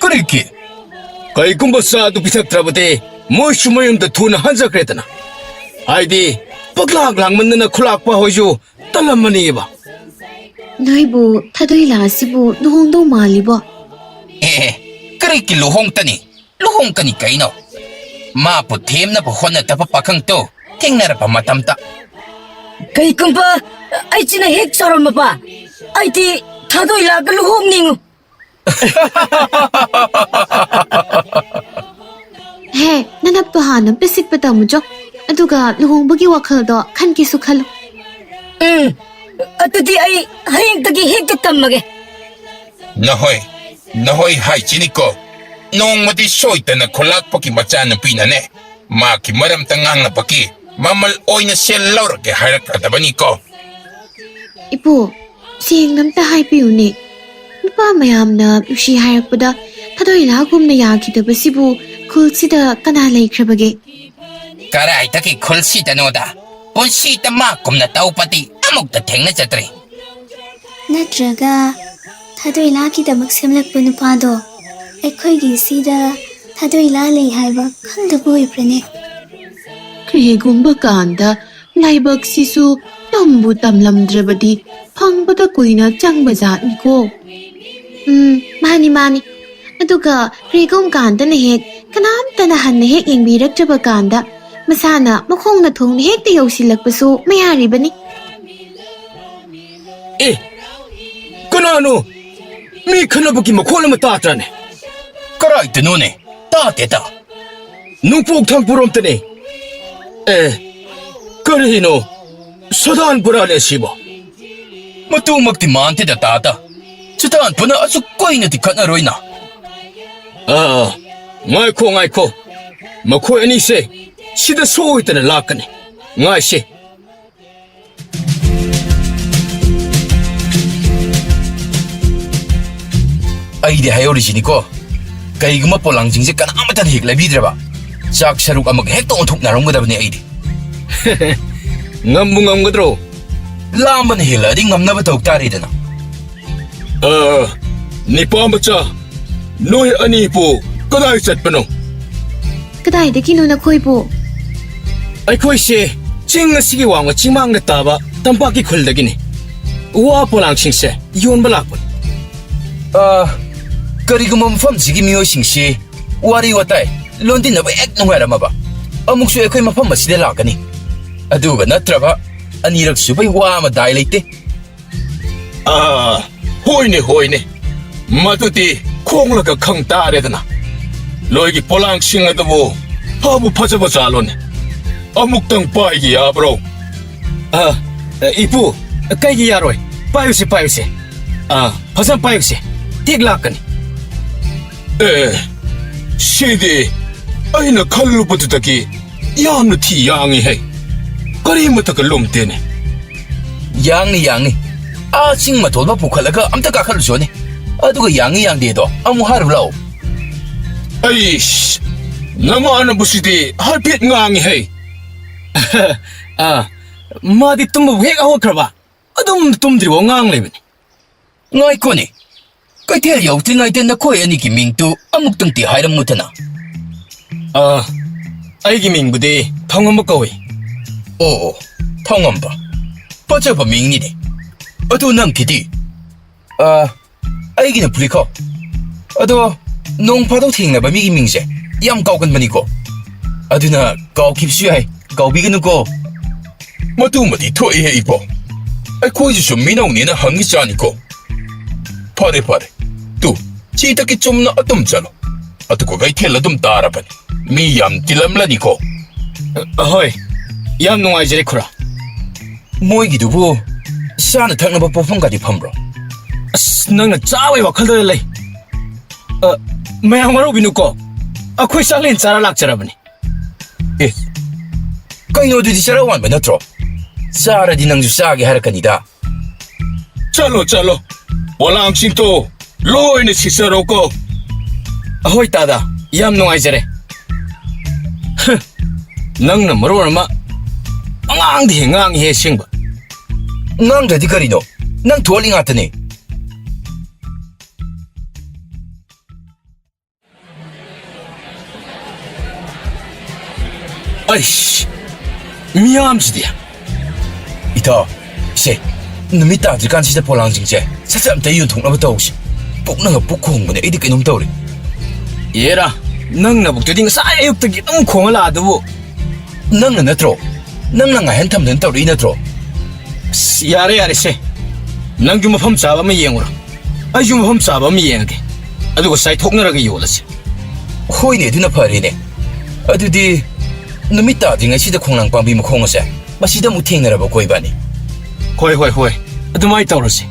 ꯀꯔꯤꯒꯤ? ꯀꯩꯒꯨꯝꯕ ꯆꯥꯗꯨ ꯄꯤꯊꯛꯇ꯭ꯔꯕꯗꯤ ꯃꯣꯏꯁꯨ ꯃꯌꯨꯝꯗ ꯊꯨꯅ ꯍꯟꯖꯈ꯭ꯔꯦꯗꯅ. ꯍꯥꯏꯗꯤ ꯄꯛꯂꯥꯛ ꯂꯥꯡꯃꯟꯗꯅ ꯈꯨꯂꯥꯛꯄ ꯍꯣꯏꯁꯨ ꯇꯜꯂꯝꯃꯅꯤꯕ. ꯅꯣꯏꯕꯨ ꯊꯥꯗꯣꯏꯂꯥꯁꯤꯕꯨ ꯂꯨꯍꯣꯡꯗꯧ ꯃꯥꯜꯂꯤꯕꯣ? ꯀꯔꯤꯒꯤ ꯂꯨꯍꯣꯡꯇꯅꯤ? ꯂꯨꯍꯣꯡꯀꯅꯤ ꯀꯩꯅꯣ? ꯃꯥꯕꯨ ꯊꯦꯝꯅꯕ ꯍꯣꯠꯅꯗꯕ ꯄꯥꯈꯪꯇꯣ ꯊꯦꯡꯅꯔꯕ ꯃꯇꯝꯗ. ꯀꯩꯒꯨꯝꯕ ꯑꯩꯁꯤꯅ ꯍꯦꯛ ꯆꯥꯎꯔꯝꯃꯕ ꯑꯩꯗꯤ ꯊꯥꯗꯣꯏꯂꯥꯒ ꯂꯨꯍꯣꯡꯅꯤꯡꯉꯨ. ꯍꯦ, ꯅꯅꯞꯇꯣ ꯍꯥꯟꯅ ꯑꯝꯇ ꯁꯤꯠꯄ ꯇꯝꯃꯨꯆꯣ. ꯑꯗꯨꯒ ꯂꯨꯍꯣꯡꯕꯒꯤ ꯋꯥꯈꯜꯗꯣ ꯈꯟꯒꯦꯁꯨ ꯈꯜꯂꯨ. ꯑꯗꯨꯗꯤ ꯑꯩ ꯍꯌꯦꯡꯗꯒꯤ ꯍꯦꯛꯇ ꯇꯝꯃꯒꯦ. ꯅꯍꯣꯏ ꯍꯥꯏꯆꯤꯅꯤꯀꯣ. ꯅꯣꯡꯃꯗꯤ ꯁꯣꯏꯗꯅ ꯈꯨꯂꯥꯛꯄꯒꯤ ꯃꯆꯥꯅꯨꯄꯤꯅꯅꯦ ꯃꯥꯒꯤ ꯃꯔꯝꯇ ꯉꯥꯡꯅꯕꯒꯤ ꯃꯃꯜ ꯑꯣꯏꯅ ꯁꯦꯜ ꯂꯧꯔꯒꯦ ꯍꯥꯏꯔꯛꯀꯗꯕꯅꯤꯀꯣ. ꯏꯄꯨ, ꯁꯦꯡꯅ ꯑꯝꯇ ꯍꯥꯏꯕꯤꯌꯨꯅꯦ. ꯅꯨꯄꯥ ꯃꯌꯥꯝꯅ ꯅꯨꯡꯁꯤ ꯍꯥꯏꯔꯛꯄꯗ ꯊꯥꯗꯣꯏꯂꯥꯒꯨꯝꯅ ꯌꯥꯈꯤꯗꯕꯁꯤꯕꯨ ꯈꯨꯜꯁꯤꯗ ꯀꯅꯥ ꯂꯩꯈ꯭ꯔꯕꯒꯦ? ꯀꯔꯥꯏꯗꯒꯤ ꯈꯨꯜꯁꯤꯗꯅꯣꯗ? ꯄꯨꯟꯁꯤꯗ ꯃꯥꯒꯨꯝꯅ ꯇꯧꯕꯗꯤ ꯑꯃꯨꯛꯇ ꯊꯦꯡꯅꯖꯗ꯭ꯔꯤ. ꯅꯠꯇ꯭ꯔꯒ ꯊꯥꯗꯣꯏꯂꯥꯒꯤꯗꯃꯛ ꯁꯦꯝꯂꯛꯄ ꯅꯨꯄꯥꯗꯣ ꯑꯩꯈꯣꯏꯒꯤ ꯁꯤꯗ ꯊꯥꯗꯣꯏꯂꯥ ꯂꯩ ꯍꯥꯏꯕ ꯈꯪꯗꯕ ꯑꯣꯏꯕ꯭ꯔꯅꯦ? ꯀꯔꯤꯒꯨꯝꯕ ꯀꯥꯟꯗ ꯂꯥꯏꯕꯛꯁꯤꯁꯨ ꯇꯝꯕꯨ ꯇꯝꯂꯝꯗ꯭ꯔꯕꯗꯤ ꯐꯪꯕꯗ ꯀꯨꯏꯅ ꯆꯪꯕ ꯖꯥꯠꯅꯤꯀꯣ. ꯃꯥꯅꯤ. ꯑꯗꯨꯒ ꯀꯔꯤꯒꯨꯝ ꯀꯥꯟꯗꯅ ꯍꯦꯛ ꯀꯅꯥꯝꯇꯅ ꯍꯟꯅ ꯍꯦꯛ ꯌꯦꯡꯕꯤꯔꯛꯇ꯭ꯔꯕ ꯀꯥꯟꯗ ꯃꯁꯥꯅ ꯃꯈꯣꯡꯅ ꯊꯣꯡꯅ ꯍꯦꯛꯇ ꯌꯧꯁꯤꯜꯂꯛꯄꯁꯨ ꯃꯌꯥꯔꯤꯕꯅꯤ. ꯀꯅꯥꯅꯣ? ꯃꯤ ꯈꯟꯅꯕꯒꯤ ꯃꯈꯣꯜ ꯑꯃ ꯇꯥꯗ꯭ꯔꯅꯦ? ꯀꯔꯥꯏꯗꯅꯣꯅꯦ? ꯇꯥꯗꯦꯗ. ꯅꯨꯡꯄꯣꯛ ꯊꯪꯄꯨꯔꯣꯝꯇꯅꯦ. ꯀꯔꯤꯅꯣ? ꯁꯗꯥꯟꯄꯨꯔꯥꯅꯦ ꯁꯤꯕꯣ? ꯃꯇꯨꯃꯛꯇꯤ ꯃꯥꯟꯗꯦꯗ ꯇꯥꯗ. ꯁꯗꯥꯟꯄꯨꯔꯅ ꯑꯁꯨꯛ ꯀꯨꯏꯅꯗꯤ ꯈꯠꯅꯔꯣꯏꯅ. ꯉꯥꯏꯈꯣ. ꯃꯈꯣꯏ ꯑꯅꯤꯁꯦ ꯁꯤꯗ ꯁꯣꯏꯗꯅ ꯂꯥꯛꯀꯅꯤ. ꯉꯥꯏꯁꯦ. ꯑꯩꯗꯤ ꯍꯥꯏꯍꯧꯔꯤꯁꯤꯅꯤꯀꯣ. ꯀꯩꯒꯨꯝꯕ ꯄꯣꯂꯥꯡꯁꯤꯡꯁꯦ ꯀꯅꯥꯃꯠꯇꯅ ꯍꯦꯛ ꯂꯩꯕꯤꯗ꯭ꯔꯕ ꯆꯥꯛ ꯁꯔꯨꯛ ꯑꯃꯒ ꯍꯦꯛꯇ ꯑꯣꯟꯊꯣꯛꯅꯔꯝꯒꯗꯕꯅꯤ ꯑꯩꯗꯤ Ngam ngam gadro. ꯂꯥꯝꯕꯅ ꯍꯦꯜꯂꯛꯑꯗꯤ ꯉꯝꯅꯕ ꯇꯧ ꯇꯥꯔꯦꯗꯅ Nipa macha. Noi ani po. Kadai chatpano. ꯀꯗꯥꯏꯗꯒꯤꯅꯣ ꯅꯈꯣꯏꯕꯨ? ꯑꯩꯈꯣꯏꯁꯦ ꯆꯤꯡ ꯑꯁꯤꯒꯤ ꯋꯥꯡꯃ ꯆꯤꯡꯃꯥꯡꯗ ꯇꯥꯕ ꯇꯝꯄꯥꯛꯀꯤ ꯈꯨꯜꯗꯒꯤꯅꯤ. ꯋꯥ ꯄꯣꯂꯥꯡꯁꯤꯡꯁꯦ ꯌꯣꯟꯕ ꯂꯥꯛꯄꯅꯤ. ꯀꯔꯤꯒꯨꯝꯕ ꯃꯐꯝꯁꯤꯒꯤ ꯃꯤꯑꯣꯏꯁꯤꯡꯁꯤ ꯋꯥꯔꯤ ꯋꯥꯇꯥꯏ ꯂꯣꯟꯗꯤꯟꯅꯕ ꯍꯦꯛ ꯅꯨꯡꯉꯥꯏꯔꯝꯃꯕ ꯑꯃꯨꯛꯁꯨ ꯑꯩꯈꯣꯏ ꯃꯐꯝ ꯑꯁꯤꯗ ꯂꯥꯛꯀꯅꯤ. ꯑꯗꯨꯒ ꯅꯠꯇ꯭ꯔꯕ ꯑꯅꯤꯔꯛ ꯁꯨꯕꯩ ꯋꯥ ꯑꯃ ꯗꯥꯏ ꯂꯩꯇꯦ. Hoine hoine. Matuti khonglaga khang taredana. Loigi polang singa dabo. Habu phajaba chalone. Amuktang paigi abro. Ipu kaigi yaroi. Payuse. Phajam payuse. Tik lakani. Sidi aina khallubudaki yamna thi yangi hai. Karimataka lumtene. ꯌꯥꯡꯅꯤ ꯆꯤꯡ ꯃꯊꯣꯜꯗ ꯄꯨꯈꯠꯂꯒ ꯑꯝꯇ ꯀꯥꯈꯠꯂꯨꯁꯣꯅꯦ ꯑꯗꯨꯒ ꯌꯥꯡꯉꯤꯗꯣ ꯑꯃꯨꯛ ꯍꯥꯏꯔꯨ ꯂꯥꯛꯑꯣ. Aish, namana busidi harpit ngangi hey. Madi tumba hek ahokraba. Adum tumdribo ngang lebani. ꯉꯥꯏꯈꯣꯅꯦ ꯀꯩꯊꯦꯜ ꯌꯧꯗ꯭ꯔꯤꯉꯩꯗ ꯅꯈꯣꯏ ꯑꯅꯤꯒꯤ ꯃꯤꯡꯗꯨ ꯑꯃꯨꯛꯇꯪꯗꯤ ꯍꯥꯏꯔꯝꯃꯨꯗꯅ. ꯑꯩꯒꯤ ꯃꯤꯡꯕꯨꯗꯤ ꯊꯧꯉꯝꯕ ꯀꯧꯏ. ꯑꯣ ꯊꯧꯉꯝꯕ ꯐꯖꯕ ꯃꯤꯡꯅꯤꯅꯦ. ꯑꯗꯨ ꯅꯪꯒꯤꯗꯤ? ꯑꯩꯒꯤꯅ ꯐꯨꯔꯤꯈꯣ. ꯑꯗꯣ ꯅꯣꯡ ꯐꯥꯗꯣꯛ ꯊꯦꯡꯅꯕ ꯃꯤꯒꯤ ꯃꯤꯡꯁꯦ ꯌꯥꯝ ꯀꯥꯎꯒꯟꯕꯅꯤꯀꯣ. ꯑꯗꯨꯅ ꯀꯥꯎꯈꯤꯕꯁꯨ ꯌꯥꯏ. ꯀꯥꯎꯕꯤꯒꯅꯨꯀꯣ. ꯃꯇꯨꯃꯗꯤ ꯊꯣꯛꯏꯍꯦ ꯏꯕꯣ. ꯑꯩꯈꯣꯏꯁꯨ ꯃꯤꯅꯧꯅꯦꯅ ꯍꯪꯉꯤ ꯆꯥꯅꯤꯀꯣ. ꯐꯔꯦ. ꯇꯨ ꯆꯤꯇꯀꯤ ꯆꯨꯝꯅ ꯑꯗꯨꯝ ꯆꯠꯂꯣ. ꯑꯗꯨꯒ ꯀꯩꯊꯦꯜ ꯑꯗꯨꯝ ꯇꯥꯔꯕꯅꯤ. ꯃꯤ ꯌꯥꯝ ꯇꯤꯜꯂꯝꯂꯅꯤꯀꯣ. ꯍꯣꯏ. ꯌꯥꯝ ꯅꯨꯡꯉꯥꯏꯖꯔꯦ ꯈꯨꯔꯥ. ꯃꯣꯏꯒꯤꯗꯨꯕꯨ ꯆꯥꯅ ꯊꯛꯅꯕ ꯄꯣꯠꯐꯝꯒꯗꯤ ꯐꯪꯕ꯭ꯔꯣ? ꯅꯪꯅ ꯆꯥꯕꯩ ꯋꯥꯈꯜꯗ ꯂꯩ. ꯃꯌꯥꯝ ꯋꯥꯔꯧꯕꯤꯅꯨꯀꯣ. ꯑꯩꯈꯣꯏ ꯆꯥꯛꯂꯦꯟ ꯆꯥꯔ ꯂꯥꯛꯆꯔꯕꯅꯤ. ꯀꯩꯅꯣ ꯑꯗꯨꯗꯤ ꯆꯔꯥ ꯋꯥꯟꯕ ꯅꯠꯇ꯭ꯔꯣ? ꯆꯥꯔꯗꯤ ꯅꯪꯁꯨ ꯆꯥꯒꯦ ꯍꯥꯏꯔꯛꯀꯅꯤꯗ. ꯆꯠꯂꯣ. ꯄꯣꯂꯥꯡꯁꯤꯡꯗꯣ ꯂꯣꯏꯅ ꯁꯤꯠꯆꯔꯣꯀꯣ. ꯑꯍꯣꯏ ꯇꯥꯗ. ꯌꯥꯝ ꯅꯨꯡꯉꯥꯏꯖꯔꯦ. ꯅꯪꯅ ꯃꯔꯣꯟ ꯑꯃ ꯑꯉꯥꯡꯗꯤ ꯉꯥꯡꯉꯤꯍꯦ ꯑꯁꯦꯡꯕ. ꯉꯥꯡꯗ꯭ꯔꯗꯤ ꯀꯔꯤꯅꯣ? ꯅꯪ ꯊꯣꯛꯍꯜꯂꯤ ꯉꯥꯛꯇꯅꯦ. ꯑꯩꯁ ꯃꯤꯌꯥꯝꯁꯤꯗꯤ. ꯏꯇꯥꯎ ꯁꯦ ꯅꯨꯃꯤꯠ ꯇꯥꯗ꯭ꯔꯤꯀꯥꯟꯁꯤꯗ ꯄꯣꯂꯥꯡꯁꯤꯡꯁꯦ ꯁꯠ ꯑꯝꯇ ꯌꯣꯟꯊꯣꯛꯅꯕ ꯇꯧꯁꯤ. ꯄꯨꯛꯅꯒ ꯄꯨꯛ ꯈꯣꯡꯕꯅꯦ. ꯑꯩꯗꯤ ꯀꯩꯅꯣꯝ ꯇꯧꯔꯦ. ꯑꯦꯔꯥ ꯅꯪ ꯅꯕꯨꯛꯇꯨꯗꯤ ꯉꯁꯥꯏ ꯑꯌꯨꯛꯇꯒꯤ ꯑꯗꯨꯝ ꯈꯣꯡꯉ ꯂꯥꯛꯑꯗꯨꯕꯨ. ꯅꯪꯅ ꯅꯠꯇ꯭ꯔꯣ? ꯅꯪꯅ ꯉꯥꯏꯍꯟ ꯊꯝꯗꯅ ꯇꯧꯔꯛꯏ ꯅꯠꯇ꯭ꯔꯣ? ꯌꯥꯔꯦ ꯁꯦ. ꯅꯪꯁꯨ ꯃꯐꯝ ꯆꯥꯕ ꯑꯃ ꯌꯦꯡꯉꯨꯔꯣ. ꯑꯩꯁꯨ ꯃꯐꯝ ꯆꯥꯕ ꯑꯃ ꯌꯦꯡꯉꯒꯦ. ꯑꯗꯨꯒ ꯆꯥꯏꯊꯣꯛꯅꯔꯒ ꯌꯣꯜꯂꯁꯤ. ꯍꯣꯏꯅꯦ ꯑꯗꯨꯅ ꯐꯔꯦꯅꯦ. ꯑꯗꯨꯗꯤ ꯅꯨꯃꯤꯠ ꯇꯥꯗ꯭ꯔꯤꯉꯩꯁꯤꯗ ꯈꯣꯡꯅꯥꯡ ꯄꯥꯝꯕꯤ ꯃꯈꯣꯡ ꯑꯁꯦ ꯃꯁꯤꯗ ꯑꯃꯨꯛ ꯊꯦꯡꯅꯔꯕ ꯀꯣꯏꯕꯅꯤ. ꯍꯣꯏ. ꯑꯗꯨꯃꯥꯏꯅ ꯇꯧꯔꯁꯤ.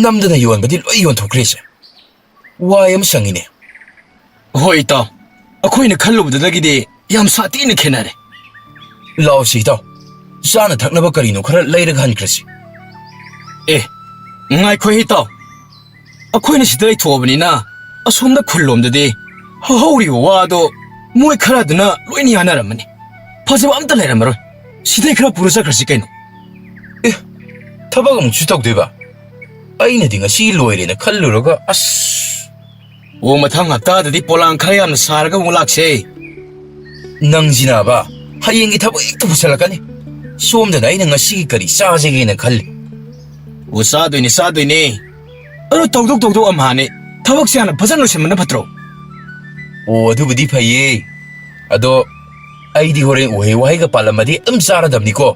ꯅꯝꯗꯅ ꯌꯣꯟꯕꯗꯤ ꯂꯣꯏ ꯌꯣꯟꯊꯣꯛꯈ꯭ꯔꯦꯁꯦ. ꯋꯥꯏ ꯑꯃ ꯁꯪꯉꯤꯅꯦ. ꯍꯣꯏ ꯏꯇꯥꯎ. ꯑꯩꯈꯣꯏꯅ ꯈꯜꯂꯨꯕꯗꯨꯗꯒꯤꯗꯤ ꯌꯥꯝ ꯁꯥꯊꯤꯅ ꯈꯦꯠꯅꯔꯦ. ꯂꯥꯛꯑꯣꯁꯤ ꯏꯇꯥꯎ. ꯆꯥꯅ ꯊꯛꯅꯕ ꯀꯔꯤꯅꯣ ꯈꯔ ꯂꯩꯔꯒ ꯍꯟꯈ꯭ꯔꯁꯤ. ꯉꯥꯏꯈꯣ ꯏꯇꯥꯎ. ꯑꯩꯈꯣꯏꯅ ꯁꯤꯗ ꯂꯩꯊꯣꯛꯑꯕꯅꯤꯅ ꯑꯁꯣꯝꯗ ꯈꯨꯜꯂꯣꯝꯗꯗꯤ ꯍꯧꯔꯤꯕ ꯋꯥꯗꯣ ꯃꯣꯏ ꯈꯔꯗꯨꯅ ꯂꯣꯏꯅ ꯌꯥꯅꯔꯝꯃꯅꯤ. ꯐꯖꯕ ꯑꯝꯇ ꯂꯩꯔꯝꯃꯔꯣꯏ. ꯁꯤꯗꯩ ꯈꯔ ꯄꯨꯔ ꯆꯠꯈ꯭ꯔꯁꯤ ꯀꯩꯅꯣ. ꯊꯕꯛ ꯑꯃꯨꯛꯁꯨ ꯇꯧꯗꯣꯏꯕ? ꯑꯩꯅꯗꯤ ꯉꯁꯤ ꯂꯣꯏꯔꯦꯅ ꯈꯜꯂꯨꯔꯒ ꯃꯊꯪ ꯍꯞꯇꯥꯗꯗꯤ ꯄꯣꯂꯥꯡ ꯈꯔ ꯌꯥꯝꯅ ꯁꯥꯔꯒ ꯑꯃꯨꯛ ꯂꯥꯛꯁꯦ. ꯅꯪꯁꯤꯅꯕ ꯍꯌꯦꯡꯒꯤ ꯊꯕꯛ ꯍꯦꯛꯇ ꯄꯨꯁꯜꯂꯛꯀꯅꯤ. ꯁꯣꯝꯗꯅ ꯑꯩꯅ ꯉꯁꯤꯒꯤ ꯀꯔꯤ ꯆꯥꯖꯒꯦꯅ ꯈꯜꯂꯤ. ꯆꯥꯗꯣꯏꯅꯦ. ꯑꯗꯨ ꯇꯧꯗꯣꯛ ꯑꯃꯍꯥꯅꯦ. ꯊꯕꯛꯁꯦ ꯍꯥꯟꯅ ꯐꯖꯅ ꯂꯣꯏꯁꯟꯕꯅ ꯐꯠꯇ꯭ꯔꯣ? ꯑꯗꯨꯕꯨꯗꯤ ꯐꯩꯌꯦ. ꯑꯗꯣ ꯑꯩꯗꯤ ꯍꯣꯔꯦꯟ ꯎꯍꯩ ꯋꯥꯍꯩꯒ ꯄꯥꯜꯂꯝꯃꯗꯤ ꯑꯗꯨꯝ ꯆꯥꯔꯗꯕꯅꯤꯀꯣ.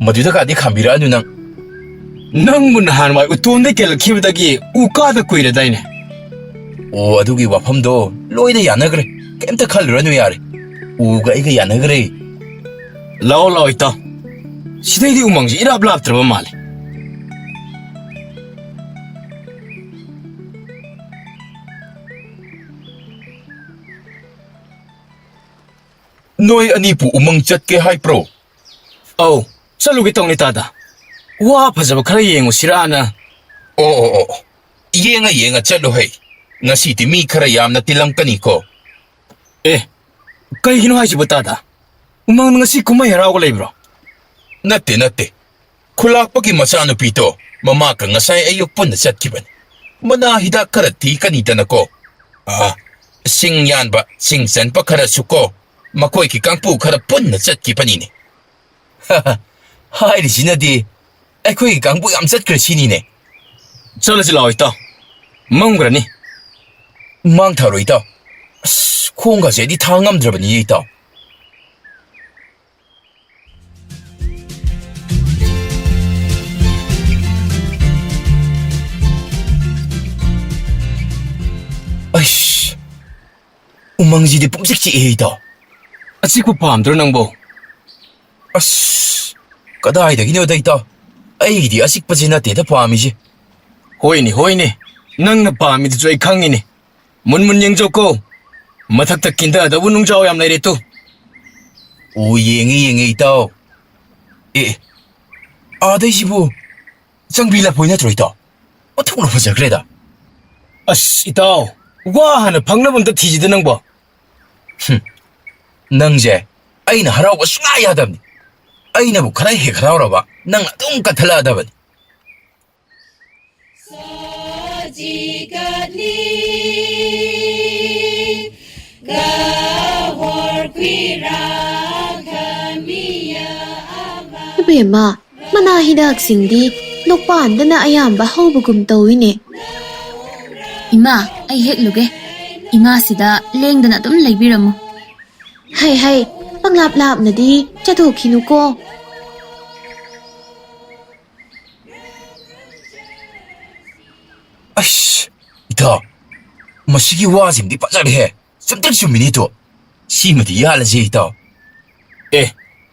ꯃꯗꯨꯗ ꯀꯥꯗꯤ ꯈꯥꯝꯕꯤꯔꯛꯑꯅꯨ ꯅꯪ. ꯅꯪꯕꯨ ꯅꯍꯥꯟꯋꯥꯏ ꯎꯇꯣꯟꯗ ꯀꯦꯜꯂꯛꯈꯤꯕꯗꯒꯤ ꯎ ꯀꯥꯗ ꯀꯨꯏꯔꯗꯥꯏꯅꯦ. ꯑꯗꯨꯒꯤ ꯋꯥꯐꯝꯗꯣ ꯂꯣꯏꯅ ꯌꯥꯅꯈ꯭ꯔꯦ. ꯀꯩꯝꯇ ꯈꯜꯂꯨꯔꯅꯨ ꯌꯥꯔꯦ. ꯎꯒ ꯑꯩꯒ ꯌꯥꯅꯈ꯭ꯔꯦ. ꯂꯥꯛꯑꯣ ꯏꯇꯥꯎ. ꯁꯤꯗꯩꯗꯤ ꯎꯃꯪꯁꯤ ꯏꯔꯥꯞ ꯂꯥꯞꯇ꯭ꯔꯕ ꯃꯥꯜꯂꯦ. Noi anipu umang chat ke hai pro. ꯑꯧ ꯆꯠꯂꯨꯒꯦ ꯇꯧꯅꯤ ꯇꯥꯗ ꯋꯥ ꯐꯖꯕ ꯈꯔ ꯌꯦꯡꯉꯨꯁꯤꯔꯥꯅ Oh. Yenga chalo hai. Ngasi ti mi khara yamna tilang kani ko. ꯑꯦ ꯀꯩꯒꯤꯅꯣ ꯍꯥꯏꯁꯤꯕ ꯇꯥꯗ ꯎꯃꯪ ꯉꯁꯤ ꯀꯨꯝꯍꯩ ꯍꯔꯥꯎꯒ ꯂꯩꯕ꯭ꯔꯣ Natte. Kulakpagi machanupi to. Mama ka ngasay ayok punna chatkiban. Mana hidak khara ti kanita na ko. Sing yan ba? Sing san pa khara suko. Makoy ki kangpu khara punna chatkipanini. Hai sinadi. Akoy kangpu yam chatkrasinine. ꯆꯠꯂꯁꯤ ꯂꯥꯛꯑꯣ ꯏꯇꯥꯎ ꯃꯝꯈ꯭ꯔꯅꯤ Mang tharo itaw. Kung kasi di thangam draban niya itaw. Aish. Umangji di pumsik si itaw. ꯑꯆꯤꯛꯄ ꯄꯥꯝꯗ꯭ꯔꯣ ꯅꯪꯕꯣ Kadaydagino da itaw. Ay di asik pa sinatita paamiji. ꯍꯣꯏꯅꯦ ꯅꯪꯅ ꯄꯥꯝꯃꯤꯗꯨꯁꯨ ꯑꯩ ꯈꯪꯉꯤꯅꯦ moon ꯌꯦꯡꯖꯧꯀꯣ ꯃꯊꯛꯇ ꯀꯤꯟꯊꯗꯧꯕ ꯅꯨꯡꯖꯥꯎ ꯌꯥꯝ ꯂꯩꯔꯦ two O yengi itaw. Adaysibu. Changbila po na tro itaw. Otong na pasagreda. ꯑꯁ ꯏꯇꯥꯎ ꯋꯥ ꯍꯥꯟꯅ ꯐꯪꯅꯕ ꯑꯝꯇ ꯊꯤꯁꯤꯗ ꯅꯪꯕꯣ Nangje. Ay na haraw sunga yadam. Ay na bu khara he kharaw raba. Nang adong kathala adaban. ꯏꯕꯦꯝꯃ ꯃꯅꯥ ꯍꯤꯗꯥꯛꯁꯤꯡꯗꯤ ꯅꯣꯛꯄꯥꯟꯗꯅ ꯑꯌꯥꯝꯕ ꯍꯧꯕꯒꯨꯝ ꯇꯧꯏꯅꯦ ꯏꯃꯥ ꯑꯩ ꯍꯦꯛꯂꯨꯒꯦ ꯏꯃꯥꯁꯤꯗ ꯂꯦꯡꯗꯅ ꯑꯗꯨꯝ ꯂꯩꯕꯤꯔꯝꯃꯨ ꯍꯩ ꯄꯪꯂꯥꯞꯅꯗꯤ ꯆꯠꯊꯣꯛꯈꯤꯅꯨꯀꯣ Itaw. Masigi wazim di pazari he. Samtal suminito. Simati yalazi itaw. ꯑꯦ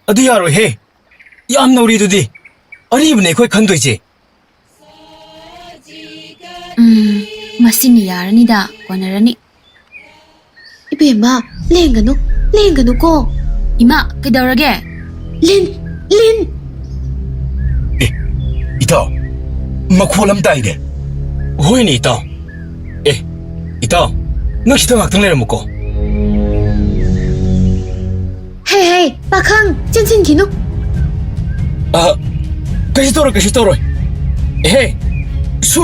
ꯑꯗꯨ ꯌꯥꯔꯣꯏꯍꯦ ꯌꯥꯝ ꯅꯧꯔꯤꯗꯨꯗꯤ ꯑꯔꯤꯕꯅꯦ ꯑꯩꯈꯣꯏ ꯈꯪꯗꯣꯏꯁꯦ ꯃꯁꯤꯅ ꯌꯥꯔꯅꯤꯗ ꯀꯣꯟꯅꯔꯅꯤ ꯏꯕꯦꯝꯃ ꯂꯦꯡꯒꯅꯨꯀꯣ ꯏꯃꯥ ꯀꯩꯗꯧꯔꯒꯦ ꯂꯤꯟ Itaw. Makwalam tayo de. ꯍꯣꯏꯅꯦ ꯏꯇꯥꯎ ꯑꯦ ꯏꯇꯥꯎ ꯅꯪ ꯁꯤꯗ ꯉꯥꯛꯇꯪ ꯂꯩꯔꯝꯃꯨꯀꯣ ꯍꯩ ꯄꯥꯈꯪ ꯆꯦꯟꯁꯤꯟꯈꯤꯅꯨ ꯀꯩꯁꯨ ꯇꯧꯔꯣꯏ ꯑꯦꯍꯦ ꯁꯨ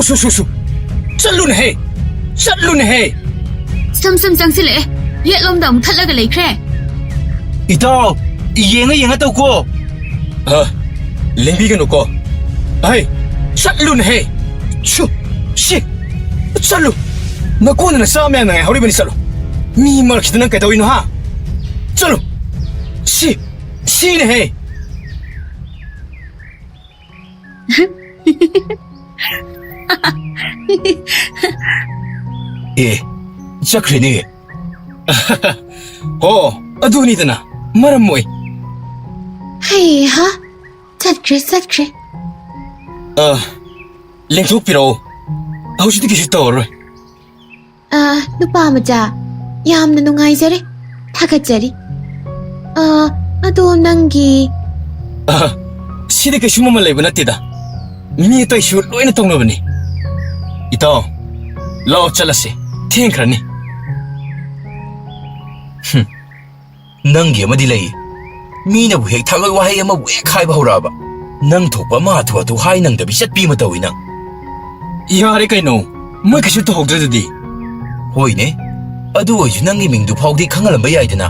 ꯆꯠꯂꯨꯅꯦꯍꯦ ꯁꯨꯝ ꯆꯪꯁꯤꯜꯂꯛꯑꯦ ꯌꯦꯠꯂꯣꯝꯗ ꯑꯃꯨꯛ ꯊꯠꯂꯒ ꯂꯩꯈ꯭ꯔꯦ Itaw. Yenga taw ko. ꯂꯦꯡꯕꯤꯒꯅꯨꯀꯣ ꯑꯍꯩ ꯆꯠꯂꯨꯅꯦꯍꯦ ꯆꯠꯂꯨ ꯅꯀꯣꯟꯗꯅ ꯆꯥ ꯃꯌꯥꯝꯅ ꯉꯥꯏꯍꯧꯔꯤꯕꯅꯤ ꯆꯠꯂꯨ ꯃꯤ ꯃꯔꯛꯁꯤꯗ ꯅꯪ ꯀꯩꯗꯧꯔꯤꯅꯣ ꯍꯥ ꯆꯠꯂꯨ 시네. 예, 짝그러니. 어두니드나 말은 뭐이? 헤이하, 짝그래. 랭톡비로 아우시도 계셨다오를. 누빠 아무자, 야함나 농아이자리, 타가자리. 아도 난기. 시대가 슈머만 레이브 나띠다. 미니 또 이슈 로이나 똥너버니. 이따 라오 잘라시 팅크라니. ꯅꯪꯒꯤ ꯑꯃꯗꯤ ꯂꯩ ꯃꯤꯅꯕꯨ ꯍꯦꯛ ꯊꯥꯒꯠ ꯋꯥꯍꯩ ꯑꯃ ꯍꯦꯛ ꯍꯥꯏꯕ ꯍꯧꯔꯛꯑꯕ ꯅꯪ ꯊꯣꯛꯄ ꯑꯃ ꯍꯥꯊꯨ ꯍꯥꯊꯨ ꯍꯥꯏ ꯅꯪꯗꯕꯤ ꯆꯠꯄꯤ ꯑꯃ ꯇꯧꯏ ꯅꯪ ꯌꯥꯔꯦ ꯀꯩꯅꯣ ꯃꯣꯏ ꯀꯩꯁꯨ ꯇꯧꯍꯧꯗ꯭ꯔꯗꯨꯗꯤ ꯍꯣꯏꯅꯦ ꯑꯗꯨ ꯑꯣꯏꯁꯨ ꯅꯪꯒꯤ ꯃꯤꯡꯗꯨ ꯐꯥꯎꯗꯤ ꯈꯪꯍꯜꯂꯝꯕ ꯌꯥꯏꯗꯅ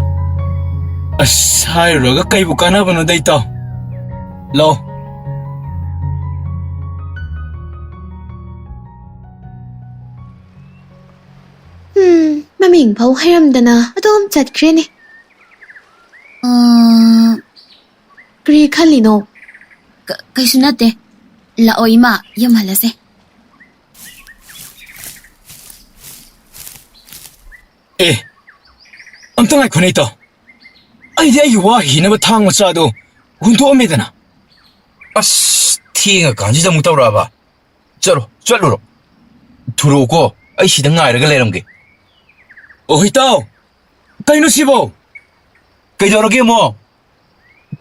ꯑꯁ ꯍꯥꯏꯔꯨꯔꯒ ꯀꯩꯕꯨ ꯀꯥꯟꯅꯕꯅꯣꯗ ꯏꯇꯥꯎ ꯂꯥꯎ ꯃꯃꯤꯡ ꯐꯥꯎ ꯍꯩꯔꯝꯗꯅ ꯑꯗꯨꯝ ꯆꯠꯈ꯭ꯔꯦꯅꯦ ꯀꯔꯤ ꯈꯜꯂꯤꯅꯣ ꯀꯩꯁꯨ ꯅꯠꯇꯦ ꯂꯥꯛꯑꯣ ꯏꯃꯥ ꯌꯨꯝꯍꯜꯂꯁꯦ ꯑꯝꯇ ꯉꯥꯏꯈꯣꯅꯦ ꯏꯇꯥꯎ ꯑꯩꯗꯤ ꯑꯩꯒꯤ ꯋꯥ ꯍꯤꯅꯕ ꯊꯥꯡ ꯃꯆꯥꯗꯣ ꯍꯨꯟꯗꯣꯛꯑꯝꯃꯦꯗꯅ ꯑꯁ ꯊꯦꯡꯉꯀꯥꯟꯁꯤꯗ ꯑꯃꯨꯛ ꯇꯧꯔꯛꯑꯕ ꯆꯠꯂꯨꯔꯣ ꯊꯨꯔꯛꯎꯀꯣ ꯑꯩ ꯁꯤꯗ ꯉꯥꯏꯔꯒ ꯂꯩꯔꯝꯒꯦ ꯏꯇꯥꯎ ꯀꯩꯅꯣ ꯁꯤꯕꯣ ꯀꯩꯗꯧꯔꯒꯦ ꯃꯣ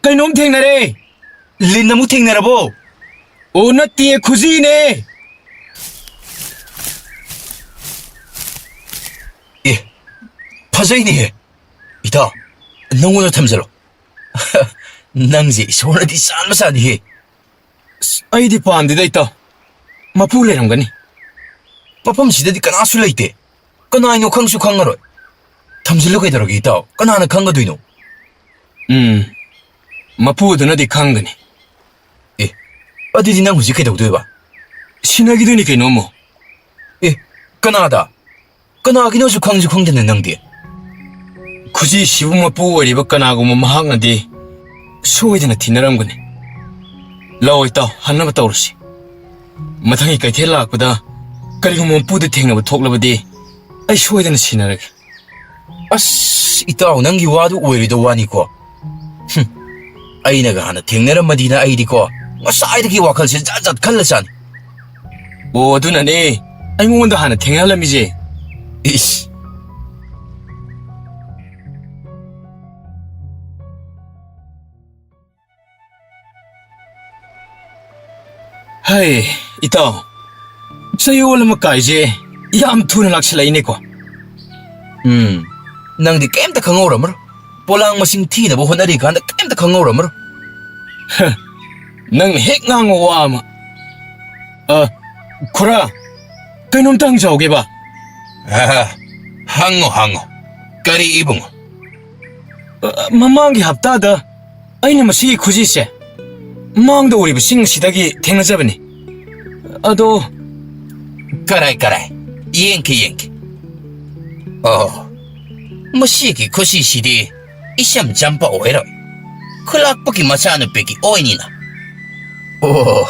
ꯀꯩꯅꯣꯝ ꯊꯦꯡꯅꯔꯦ ꯂꯤꯟ ꯑꯃꯨꯛ ꯊꯦꯡꯅꯔꯕꯣ ꯑꯣ ꯅꯠꯇꯦ ꯈꯨꯖꯤꯅꯦ ꯑꯦ ꯐꯖꯩꯅꯦꯍꯦ ꯏꯇꯥꯎ ꯅꯪꯉꯣꯟꯗ ꯊꯝꯖꯜꯂꯣ ꯅꯪꯁꯦ ꯏꯁꯣꯔꯅꯗꯤ ꯆꯥꯟꯕ ꯆꯥꯅꯤꯍꯦ ꯑꯩꯗꯤ ꯄꯥꯝꯗꯦꯗ ꯏꯇꯥꯎ ꯃꯄꯨ ꯂꯩꯔꯝꯒꯅꯤ ꯃꯐꯝꯁꯤꯗꯗꯤ ꯀꯅꯥꯁꯨ ꯂꯩꯇꯦ ꯀꯅꯥꯏꯅꯣ ꯈꯪꯁꯨ ꯈꯪꯉꯔꯣꯏ ꯊꯝꯖꯤꯜꯂꯨ ꯀꯩꯗꯧꯔꯒꯦ ꯏꯇꯥꯎ ꯀꯅꯥꯅ ꯈꯪꯒꯗꯣꯏꯅꯣ ꯃꯄꯨꯗꯨꯅꯗꯤ ꯈꯪꯒꯅꯤ ꯑꯦ ꯑꯗꯨꯗꯤ ꯅꯪ ꯍꯧꯖꯤꯛ ꯀꯩꯗꯧꯗꯣꯏꯕ ꯁꯤꯟꯅꯈꯤꯗꯣꯏꯅꯤ ꯀꯩꯅꯣꯝꯃꯣ ꯑꯦ ꯀꯅꯥꯗ ꯀꯅꯥꯒꯤꯅꯣꯁꯨ ꯈꯪꯁꯨ ꯈꯪꯗꯅ ꯅꯪꯗꯤ ꯈꯨꯖꯤꯁꯤꯕꯨ ꯃꯄꯨ ꯑꯣꯏꯔꯤꯕ ꯀꯅꯥꯒꯨꯝꯕ ꯃꯍꯥꯛꯅꯗꯤ ꯁꯣꯏꯗꯅ ꯊꯤꯅꯔꯝꯒꯅꯤ ꯂꯥꯛꯑꯣ ꯏꯇꯥꯎ ꯍꯟꯅꯕ ꯇꯧꯔꯁꯤ ꯃꯊꯪꯒꯤ ꯀꯩꯊꯦꯜ ꯂꯥꯛꯄꯗ ꯀꯔꯤꯒꯨꯝꯕ ꯃꯄꯨꯗ ꯊꯦꯡꯅꯕ ꯊꯣꯛꯂꯕꯗꯤ ꯑꯩ ꯁꯣꯏꯗꯅ ꯁꯤꯟꯅꯔꯒꯦ ꯑꯁ ꯏꯇꯥꯎ ꯅꯪꯒꯤ ꯋꯥꯗꯨ ꯑꯣꯏꯔꯣꯏꯗ ꯋꯥꯅꯤꯀꯣ ꯑꯩꯅꯒ ꯍꯥꯟꯅ ꯊꯦꯡꯅꯔꯝꯃꯗꯤꯅ ꯑꯩꯗꯤꯀꯣ ꯉꯁꯥꯏꯗꯒꯤ ꯋꯥꯈꯜꯁꯦ ꯖꯥꯠ ꯖꯥꯠ ꯈꯜꯂ ꯆꯥꯅꯤ ꯑꯣ ꯑꯗꯨꯅꯅꯦ ꯑꯩꯉꯣꯟꯗ ꯍꯥꯟꯅ ꯊꯦꯡꯅꯍꯜꯂꯝꯃꯤꯁꯦ 이씨. 하이, 이따. 사이올 뭐 까이지. 얌 투는 락실라이네고. ꯅꯪꯗꯤ ꯀꯩꯝꯇ ꯈꯪꯍꯧꯔꯝꯃꯔꯣꯏ ꯄꯣꯂꯥꯡ ꯃꯁꯤꯡ ꯊꯤꯅꯕ ꯍꯣꯠꯅꯔꯤꯀꯥꯟꯗ ꯀꯩꯝꯇ ꯈꯪꯍꯧꯔꯝꯃꯔꯣꯏ ꯅꯪ ꯍꯦꯛ ꯉꯥꯡꯉꯣ ꯋꯥ ꯑꯃ ꯈꯨꯔꯥ ꯀꯩꯅꯣꯝꯇ ꯍꯪꯖꯍꯧꯒꯦꯕ ꯍꯪꯉꯣ ꯀꯔꯤ 이봉 ꯃꯃꯥꯡꯒꯤ ꯍꯞꯇꯥꯗ ꯑꯩꯅ ꯃꯁꯤꯒꯤ ꯈꯨꯖꯤꯁꯦ ꯃꯥꯡꯗ ꯎꯔꯤꯕꯁꯤꯡ ꯑꯁꯤꯗꯒꯤ ꯊꯦꯡꯅꯖꯕꯅꯤ ꯑꯗꯣ ꯀꯔꯥꯏ ꯌꯦꯡꯒꯦ ꯃꯁꯤꯒꯤ ꯈꯨꯖꯤꯁꯤꯗꯤ 이참 잠바 오해라 클락밖에 마찬가지기 오이니나 오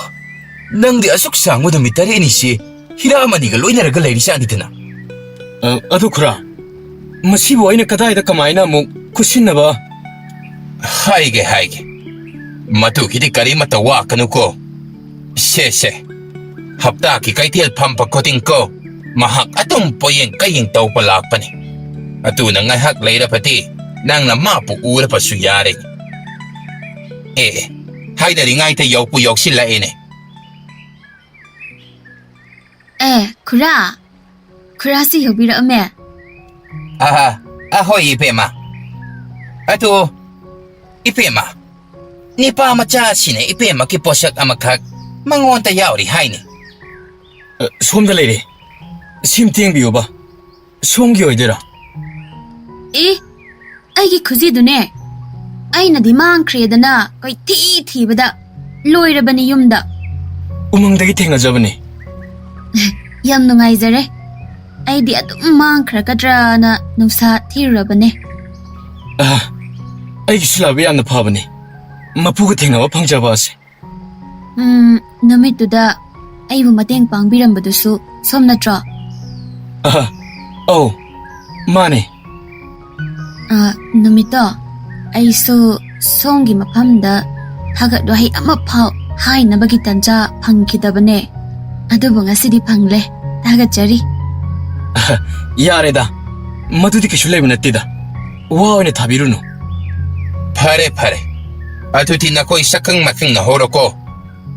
ꯅꯪꯗꯤ ꯑꯁꯨꯛ ꯁꯥꯡꯕ ꯅꯨꯃꯤꯠ ꯇꯔꯦꯠꯅꯤꯁꯤ ꯍꯤꯔꯥꯃꯅꯤꯒ ꯂꯣꯏꯅꯔꯒ ꯂꯩꯔꯤꯁꯤ ꯑꯅꯤꯗꯅ ꯑꯗꯨ ꯈꯨꯔꯥ ꯃꯁꯤꯕꯨ ꯑꯩꯅ ꯀꯗꯥꯏꯗ ꯀꯃꯥꯏꯅ ꯑꯃꯨꯛ ꯈꯨꯠꯁꯤꯟꯅꯕ ꯍꯥꯏꯒꯦ ꯃꯗꯨꯒꯤꯗꯤ ꯀꯔꯤꯃꯠꯇ ꯋꯥꯀꯅꯨꯀꯣ ꯁꯦ ꯍꯞꯇꯥꯒꯤ ꯀꯩꯊꯦꯜ ꯐꯝꯕ ꯈꯨꯗꯤꯡꯀꯣ ꯃꯍꯥꯛ ꯑꯗꯨꯝ ꯄꯣꯌꯦꯡ ꯀꯌꯦꯡ ꯇꯧꯕ ꯂꯥꯛꯄꯅꯤ ꯑꯗꯨꯅ ꯉꯥꯏꯍꯥꯛ ꯂꯩꯔꯕꯗꯤ ꯅꯪꯅ ꯃꯥꯕꯨ ꯎꯔꯕꯁꯨ ꯌꯥꯔꯦ ꯍꯥꯏꯗꯔꯤꯉꯩꯗ ꯌꯧꯕꯨ ꯌꯧꯁꯤꯜꯂꯛꯑꯦꯅꯦ ꯈꯨꯔꯥꯁꯤ ꯌꯧꯕꯤꯔꯛꯑꯝꯃꯦ ꯑꯍꯣꯏ 이베마 ꯑꯗꯨ 이베마 니빠 ꯃꯆꯥꯁꯤꯅ 이베마ꯒꯤ ꯄꯣꯠꯁꯛ ꯑꯃꯈꯛ ꯃꯉꯣꯟꯗ ꯌꯥꯎꯔꯤ ꯍꯥꯏꯅꯤ ꯁꯣꯝꯗ ꯂꯩꯔꯦ ꯁꯤꯝꯇ ꯌꯦꯡꯕꯤꯌꯨꯕ ꯁꯣꯝꯒꯤ ꯑꯣꯏꯗꯣꯏꯔꯥ ꯑꯩꯒꯤ ꯈꯨꯖꯤꯗꯨꯅꯦ ꯑꯩꯅꯗꯤ ꯃꯥꯡꯈ꯭ꯔꯦꯗꯅ ꯀꯣꯏꯊꯤ ꯊꯤꯕꯗ ꯂꯣꯏꯔꯕꯅꯤ ꯌꯨꯝꯗ ꯎꯃꯪꯗꯒꯤ ꯊꯦꯡꯅꯖꯕꯅꯤ ꯌꯥꯝ ꯅꯨꯡꯉꯥꯏꯖꯔꯦ ꯑꯩꯗꯤ ꯑꯗꯨꯝ ꯃꯥꯡꯈ꯭ꯔꯒꯗ꯭ꯔꯅ ꯅꯨꯡꯁꯥ ꯊꯤꯔꯨꯔꯕꯅꯦ ꯑꯩꯒꯤꯁꯨ ꯂꯥꯛꯕ ꯌꯥꯝꯅ ꯐꯕꯅꯤ ꯃꯄꯨꯒ ꯊꯦꯡꯅꯕ ꯐꯪꯖꯕ ꯑꯁꯦ ꯅꯨꯃꯤꯠꯇꯨꯗ ꯑꯩꯕꯨ ꯃꯇꯦꯡ ꯄꯥꯡꯕꯤꯔꯝꯕꯗꯨꯁꯨ ꯁꯣꯝ ꯅꯠꯇ꯭ꯔꯣ ꯑꯧ ꯃꯥꯅꯦ ꯅꯨꯃꯤꯠꯇꯣ ꯑꯩꯁꯨ ꯁꯣꯝꯒꯤ ꯃꯐꯝꯗ ꯊꯥꯒꯠ ꯋꯥꯍꯩ ꯑꯃꯐꯥꯎ ꯍꯥꯏꯅꯕꯒꯤ ꯇꯟꯖꯥ ꯐꯪꯈꯤꯗꯕꯅꯦ ꯑꯗꯨꯕꯨ ꯉꯁꯤꯗꯤ ꯐꯪꯂꯦ ꯊꯥꯒꯠꯆꯔꯤ ꯌꯥꯔꯦꯗ ꯃꯗꯨꯗꯤ ꯀꯩꯁꯨ ꯂꯩꯕ ꯅꯠꯇꯦꯗ ꯋꯥ ꯑꯣꯏꯅ ꯊꯥꯕꯤꯔꯨꯅꯨ ꯐꯔꯦ ꯑꯗꯨꯗꯤ ꯅꯈꯣꯏ ꯁꯛꯈꯪ ꯃꯥꯏꯈꯪꯅꯍꯧꯔꯣꯀꯣ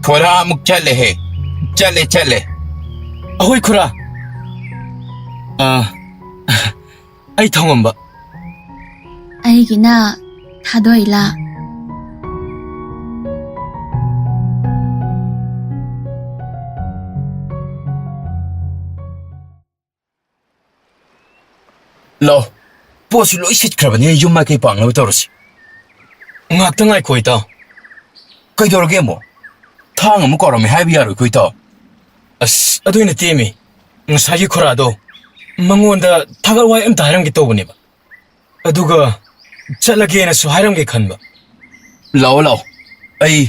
ꯈꯨꯔꯥ ꯑꯃꯨꯛ ꯆꯠꯂꯦ ꯑꯍꯣꯏ ꯈꯨꯔꯥ ꯑꯩ ꯊꯧꯉꯝꯕ ꯑꯩꯒꯤꯅ ꯊꯥꯗꯣꯏꯂꯥ ꯂꯥꯎ ꯄꯣꯠꯁꯨ ꯂꯣꯏ ꯁꯤꯠꯈ꯭ꯔꯕꯅꯤꯅ ꯌꯨꯝ ꯃꯥꯏꯀꯩ ꯄꯥꯡꯅꯕ ꯇꯧꯔꯁꯤ ꯉꯥꯛꯇ ꯉꯥꯏꯈꯣ ꯏꯇꯥꯎ ꯀꯩꯗꯧꯔꯒꯦ ꯑꯃꯨꯛ ꯊꯥꯡ ꯑꯃꯨꯛ ꯀꯥꯎꯔꯝꯃꯦ ꯍꯥꯏꯕ ꯌꯥꯔꯣꯏꯀꯣ ꯏꯇꯥꯎ ꯑꯁ ꯑꯗꯨꯏꯅ ꯇꯦꯝꯃꯤ ꯉꯁꯥꯏꯒꯤ ꯈꯨꯔꯥꯗꯣ ꯃꯉꯣꯟꯗ ꯊꯥꯒꯠ ꯋꯥꯍꯩ ꯑꯝꯇ ꯍꯥꯏꯔꯝꯒꯦ ꯇꯧꯕꯅꯦꯕ ꯑꯗꯨꯒ ꯆꯠꯂꯒꯦꯅꯁꯨ ꯍꯥꯏꯔꯝꯒꯦ ꯈꯟꯕ ꯂꯥꯛꯑꯣ ꯑꯩ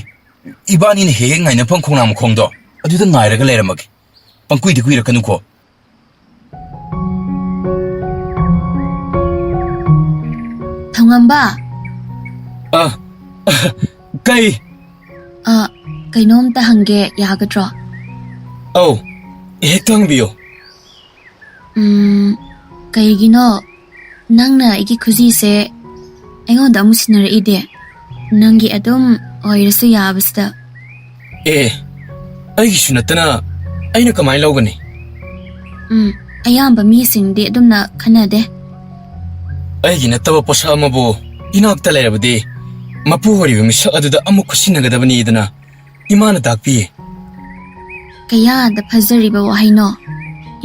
ꯏꯕꯥꯅꯤꯅ ꯍꯦꯛ ꯉꯥꯏꯅꯐꯝ ꯈꯣꯡꯅꯥꯡ ꯃꯈꯣꯡꯗꯣ ꯑꯗꯨꯗ ꯉꯥꯏꯔꯒ ꯂꯩꯔꯝꯃꯒꯦ ꯄꯪꯀꯨꯏꯗꯤ ꯀꯨꯏꯔꯛꯀꯅꯨꯀꯣ ꯊꯧꯉꯝꯕ ꯀꯩ ꯀꯩꯅꯣꯝꯇ ꯍꯪꯒꯦ ꯌꯥꯒꯗ꯭ꯔꯣ ꯑꯧ ꯍꯦꯛꯇ ꯍꯪꯕꯤꯌꯨ ꯀꯩꯒꯤꯅꯣ ꯅꯪꯅ ꯑꯩꯒꯤ ꯈꯨꯖꯤꯁꯦ ꯑꯩꯉꯣꯟꯗ ꯑꯃꯨꯛ ꯁꯤꯟꯅꯔꯛꯏꯗꯤ ꯅꯪꯒꯤ ꯑꯗꯨꯝ ꯑꯣꯏꯔꯁꯨ ꯌꯥꯕꯁꯤꯗ ꯑꯦ ꯑꯩꯒꯤꯁꯨ ꯅꯠꯇꯅ ꯑꯩꯅ ꯀꯃꯥꯏꯅ ꯂꯧꯒꯅꯤ ꯑꯌꯥꯝꯕ ꯃꯤꯁꯤꯡꯗꯤ ꯑꯗꯨꯝꯅ ꯈꯟꯅꯗꯦ ꯑꯩꯒꯤ ꯅꯠꯇꯕ ꯄꯣꯠꯁꯛ ꯑꯃꯕꯨ ꯏꯅꯥꯛꯇ ꯂꯩꯔꯕꯗꯤ ꯃꯄꯨ ꯑꯣꯏꯔꯤꯕ ꯃꯤꯁꯛ ꯑꯗꯨꯗ ꯑꯃꯨꯛ ꯈꯨꯠꯁꯤꯟꯅꯒꯗꯕꯅꯤꯗꯅ ꯏꯃꯥꯅ ꯇꯥꯛꯄꯤꯌꯦ ꯀꯌꯥꯗ ꯐꯖꯔꯤꯕ ꯋꯥꯍꯩꯅꯣ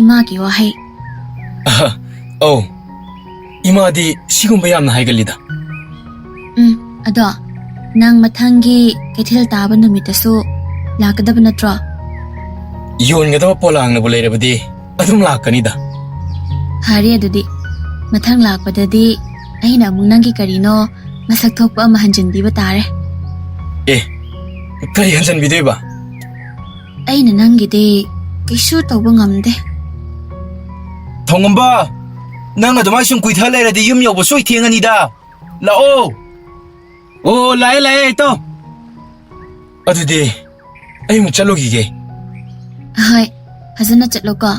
ꯏꯃꯥꯒꯤ ꯋꯥꯍꯩ ꯑꯧ ꯏꯃꯥꯗꯤ ꯁꯤꯒꯨꯝꯕ ꯌꯥꯝꯅ ꯍꯥꯏꯒꯜꯂꯤꯗ ꯑꯗꯣ ꯅꯪ ꯃꯊꯪꯒꯤ ꯀꯩꯊꯦꯜ ꯇꯥꯕ ꯅꯨꯃꯤꯠꯇꯁꯨ ꯂꯥꯛꯀꯗꯕ ꯅꯠꯇ꯭ꯔꯣ ꯌꯣꯟꯒꯗꯕ ꯄꯣꯂꯥꯡꯅꯕꯨ ꯂꯩꯔꯕꯗꯤ ꯑꯗꯨꯝ ꯂꯥꯛꯀꯅꯤꯗ ꯐꯔꯦ ꯑꯗꯨꯗꯤ ꯃꯊꯪ ꯂꯥꯛꯄꯗꯗꯤ ꯑꯩꯅ ꯑꯃꯨꯛ ꯅꯪꯒꯤ ꯀꯔꯤꯅꯣ ꯃꯁꯛ ꯊꯣꯛꯄ ꯑꯃ ꯍꯟꯖꯤꯟꯕꯤꯕ ꯇꯥꯔꯦ ꯑꯦ ꯀꯔꯤ ꯍꯟꯖꯟꯕꯤꯗꯣꯏꯕ ꯑꯩꯅ ꯅꯪꯒꯤꯗꯤ ꯀꯩꯁꯨ ꯇꯧꯕ ꯉꯝꯗꯦ ꯊꯣꯡꯉꯝꯕ ꯅꯪ ꯑꯗꯨꯃꯥꯏꯅ ꯁꯨꯝ ꯀꯨꯏꯊ ꯂꯩꯔꯗꯤ ꯌꯨꯝ ꯌꯧꯕ ꯁꯣꯏ ꯊꯦꯡꯉꯅꯤꯗ ꯂꯥꯛꯑꯣ ꯑꯣ ꯂꯥꯛꯑꯦ ꯂꯥꯛꯑꯦ ꯏꯇꯥꯎ ꯑꯗꯨꯗꯤ ꯑꯩ ꯑꯃꯨꯛ ꯆꯠꯂꯨꯈꯤꯒꯦ ꯍꯣꯏ ꯐꯖꯅ ꯆꯠꯂꯣꯀꯣ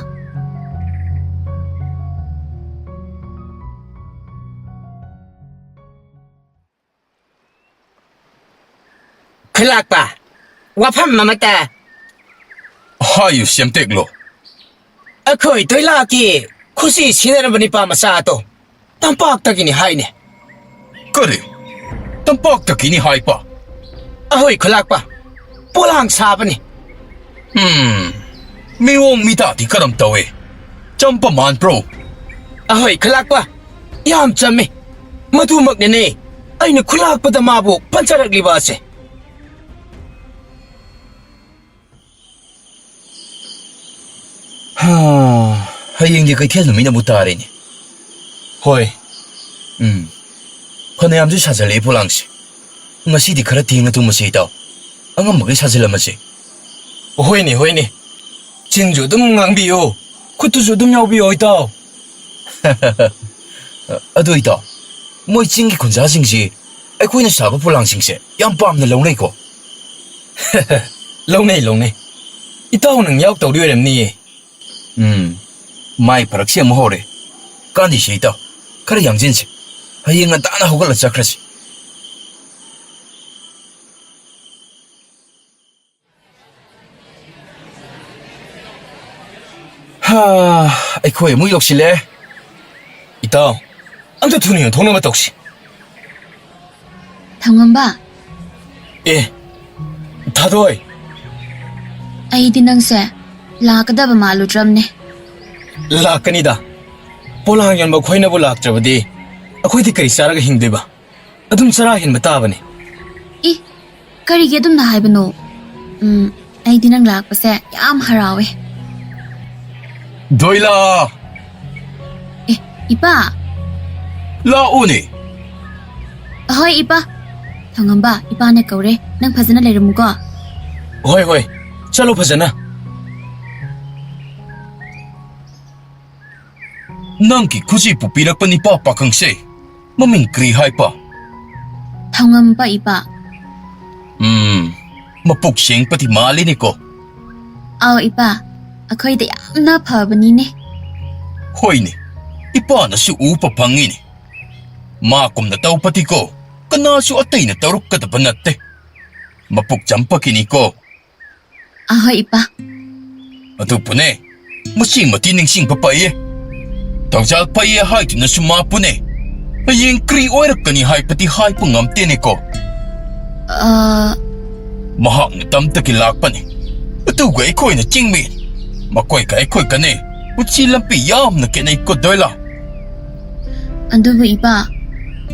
ꯈꯨꯜꯂꯥꯛꯄ ꯋꯥꯐꯝ ꯑꯃꯇ ꯍꯥꯏꯌꯨ ꯁꯦꯝꯇꯦꯛꯂꯣ ꯑꯩꯈꯣꯏ ꯗꯣꯏꯂꯥꯒꯤ ꯈꯨꯁꯤ ꯁꯤꯟꯅꯔꯕ ꯅꯤꯄꯥ ꯃꯆꯥ ꯑꯗꯣ ꯇꯝꯄꯥꯛꯇꯒꯤꯅꯤ ꯍꯥꯏꯅꯦ ꯀꯔꯤ ꯇꯝꯄꯥꯛꯇꯒꯤꯅꯤ ꯍꯥꯏꯄ ꯑꯍꯣꯏ ꯈꯨꯜꯂꯥꯛꯄ ꯄꯣꯂꯥꯡ ꯁꯥꯕꯅꯤ ꯃꯤꯑꯣꯡ ꯃꯤꯇꯥꯗꯤ ꯀꯔꯝ ꯇꯧꯏ ꯆꯝꯄ ꯃꯥꯟꯕ꯭ꯔꯣ ꯑꯍꯣꯏ ꯈꯨꯜꯂꯥꯛꯄ ꯌꯥꯝ ꯆꯝꯃꯤ ꯃꯗꯨꯃꯛꯅꯅꯦ ꯑꯩꯅ ꯈꯨꯜꯂꯥꯛꯄꯗ ꯃꯥꯕꯨ ꯄꯟꯖꯔꯛꯂꯤꯕ ꯑꯁꯦ ꯍꯌꯦꯡꯗꯤ ꯀꯩꯊꯦꯜ ꯅꯨꯃꯤꯠꯅꯕꯨ ꯇꯥꯔꯦꯅꯦ ꯍꯣꯏ ꯐꯅꯌꯥꯝꯁꯨ ꯁꯥꯖꯜꯂꯛꯑꯦ ꯄꯣꯂꯥꯡꯁꯦ ꯉꯁꯤꯗꯤ ꯈꯔ ꯊꯦꯡꯅ ꯇꯨꯝꯃꯁꯦ ꯏꯇꯥꯎ ꯑꯉꯝꯕꯈꯩ ꯁꯥꯖꯤꯜꯂꯝꯃꯁꯦ ꯍꯣꯏꯅꯦ ꯍꯣꯏꯅꯦ ꯆꯤꯟꯁꯨ ꯑꯗꯨꯝ ꯉꯥꯡꯕꯤꯌꯨ ꯈꯨꯠꯇꯨꯁꯨ ꯑꯗꯨꯝ ꯌꯥꯎꯕꯤꯌꯣ ꯏꯇꯥꯎ ꯑꯗꯨ ꯏꯇꯥꯎ ꯃꯣꯏ ꯆꯤꯡꯒꯤ ꯈꯨꯟꯖꯥꯁꯤꯡꯁꯤ ꯑꯩꯈꯣꯏꯅ ꯁꯥꯕ ꯄꯣꯂꯥꯡꯁꯤꯡꯁꯦ ꯌꯥꯝ ꯄꯥꯝꯅ ꯂꯧꯅꯩꯀꯣ ꯂꯧꯅꯩ ꯂꯧꯅꯩ ꯏꯇꯥꯎ ꯅꯪ ꯌꯥꯎꯛꯇꯧꯗꯤ ꯑꯣꯏꯔꯝꯅꯤꯌꯦ ꯃꯥꯏ ꯐꯔꯛꯁꯦ ꯑꯃꯨꯛ ꯍꯧꯔꯦ ꯀꯥꯟꯗꯤꯁꯦ ꯏꯇꯥꯎ ꯈꯔ ꯌꯥꯡꯁꯤꯟꯁꯦ ꯍꯌꯦꯡ ꯉꯟꯇꯥꯅ ꯍꯧꯒꯠꯂ ꯆꯠꯈ꯭ꯔꯁꯤ ꯑꯩꯈꯣꯏ ꯑꯃꯨꯛ ꯌꯧꯁꯤꯜꯂꯦ ꯏꯇꯥꯎ ꯑꯝꯇ ꯊꯨꯅ ꯌꯣꯟꯊꯣꯛꯅꯕ ꯇꯧꯁꯤ ꯊꯧꯉꯝꯕ ꯑꯦ ꯊꯥꯗꯣꯏ ꯑꯩꯗꯤ ꯅꯪꯁꯦ ꯂꯥꯛꯀꯗꯕ ꯃꯥꯜꯂꯨꯗ꯭ꯔꯕꯅꯦ ꯂꯥꯛꯀꯅꯤꯗ ꯄꯣꯂꯥꯡ ꯌꯣꯟꯕ ꯈꯣꯏꯅꯕꯨ ꯂꯥꯛꯇ꯭ꯔꯕꯗꯤ ꯑꯩꯈꯣꯏꯗꯤ ꯀꯔꯤ ꯆꯥꯔꯒ ꯍꯤꯡꯗꯣꯏꯕ ꯑꯗꯨꯝ ꯆꯔꯥ ꯍꯦꯟꯕ ꯇꯥꯕꯅꯤ ꯏ ꯀꯔꯤꯒꯤ ꯑꯗꯨꯝꯅ ꯍꯥꯏꯕꯅꯣ ꯑꯩꯗꯤ ꯅꯪ ꯂꯥꯛꯄꯁꯦ ꯌꯥꯝ ꯍꯔꯥꯎꯋꯦ ꯗꯣꯏꯂꯥ ꯏꯄꯥ ꯂꯥꯛꯎꯅꯦ ꯑꯍꯣꯏ ꯏꯄꯥ ꯊꯧꯉꯝꯕ ꯏꯄꯥꯅ ꯀꯧꯔꯦ ꯅꯪ ꯐꯖꯅ ꯂꯩꯔꯝꯃꯨꯀꯣ ꯍꯣꯏ ꯍꯣꯏ ꯆꯠꯂꯣ ꯐꯖꯅ ꯅꯪꯒꯤ ꯈꯨꯖꯤ ꯄꯨꯄꯤꯔꯛꯄ ꯅꯤꯄꯥ ꯄꯥꯈꯪꯁꯦ ꯃꯃꯤꯡ ꯀꯔꯤ ꯍꯥꯏꯄ ꯊꯧꯉꯝꯕ ꯏꯄꯥ ꯃꯄꯨꯛ ꯁꯦꯡꯄꯗꯤ ꯃꯥꯜꯂꯤꯅꯦꯀꯣ ꯑꯥꯎ ꯏꯄꯥ ꯑꯩꯈꯣꯏꯗ ꯌꯥꯝꯅ ꯐꯕꯅꯤꯅꯦ ꯍꯣꯏꯅꯦ ꯏꯄꯥꯅꯁꯨ ꯎꯄ ꯐꯪꯉꯤꯅꯦ ꯃꯥꯀꯨꯝꯅ ꯇꯧꯄꯗꯤꯀꯣ ꯀꯅꯥꯁꯨ ꯑꯇꯩꯅ ꯇꯧꯔꯛꯀꯗꯕ ꯅꯠꯇꯦ ꯃꯄꯨꯛ ꯆꯝꯄꯒꯤꯅꯤꯀꯣ ꯑꯍꯣꯏ ꯏꯄꯥ ꯑꯗꯨꯕꯨꯅꯦ ꯃꯁꯤꯃꯗꯤ ꯅꯤꯡꯁꯤꯡꯕ ꯐꯩꯌꯦ ꯊꯧꯖꯥꯜ ꯐꯩꯌꯦ ꯍꯥꯏꯗꯨꯅꯁꯨ ꯃꯥꯄꯨꯅꯦ ꯍꯌꯦꯡ ꯀꯔꯤ ꯑꯣꯏꯔꯛꯀꯅꯤ ꯍꯥꯏꯕꯗꯤ ꯍꯥꯏꯕ ꯉꯝꯗꯦꯅꯦꯀꯣ ꯃꯍꯥꯛꯅ ꯇꯝꯇꯒꯤ ꯂꯥꯛꯄꯅꯤ ꯑꯗꯨꯒ ꯑꯩꯈꯣꯏꯅ ꯆꯤꯡꯃꯤꯅꯤ ꯃꯈꯣꯏꯒ ꯑꯩꯈꯣꯏꯒꯅꯦ ꯎꯆꯤ ꯂꯝꯄꯤ ꯌꯥꯝꯅ ꯈꯦꯠꯅꯩꯀꯣ ꯗꯣꯏꯂꯥ ꯑꯗꯨꯕꯨ ꯏꯄꯥ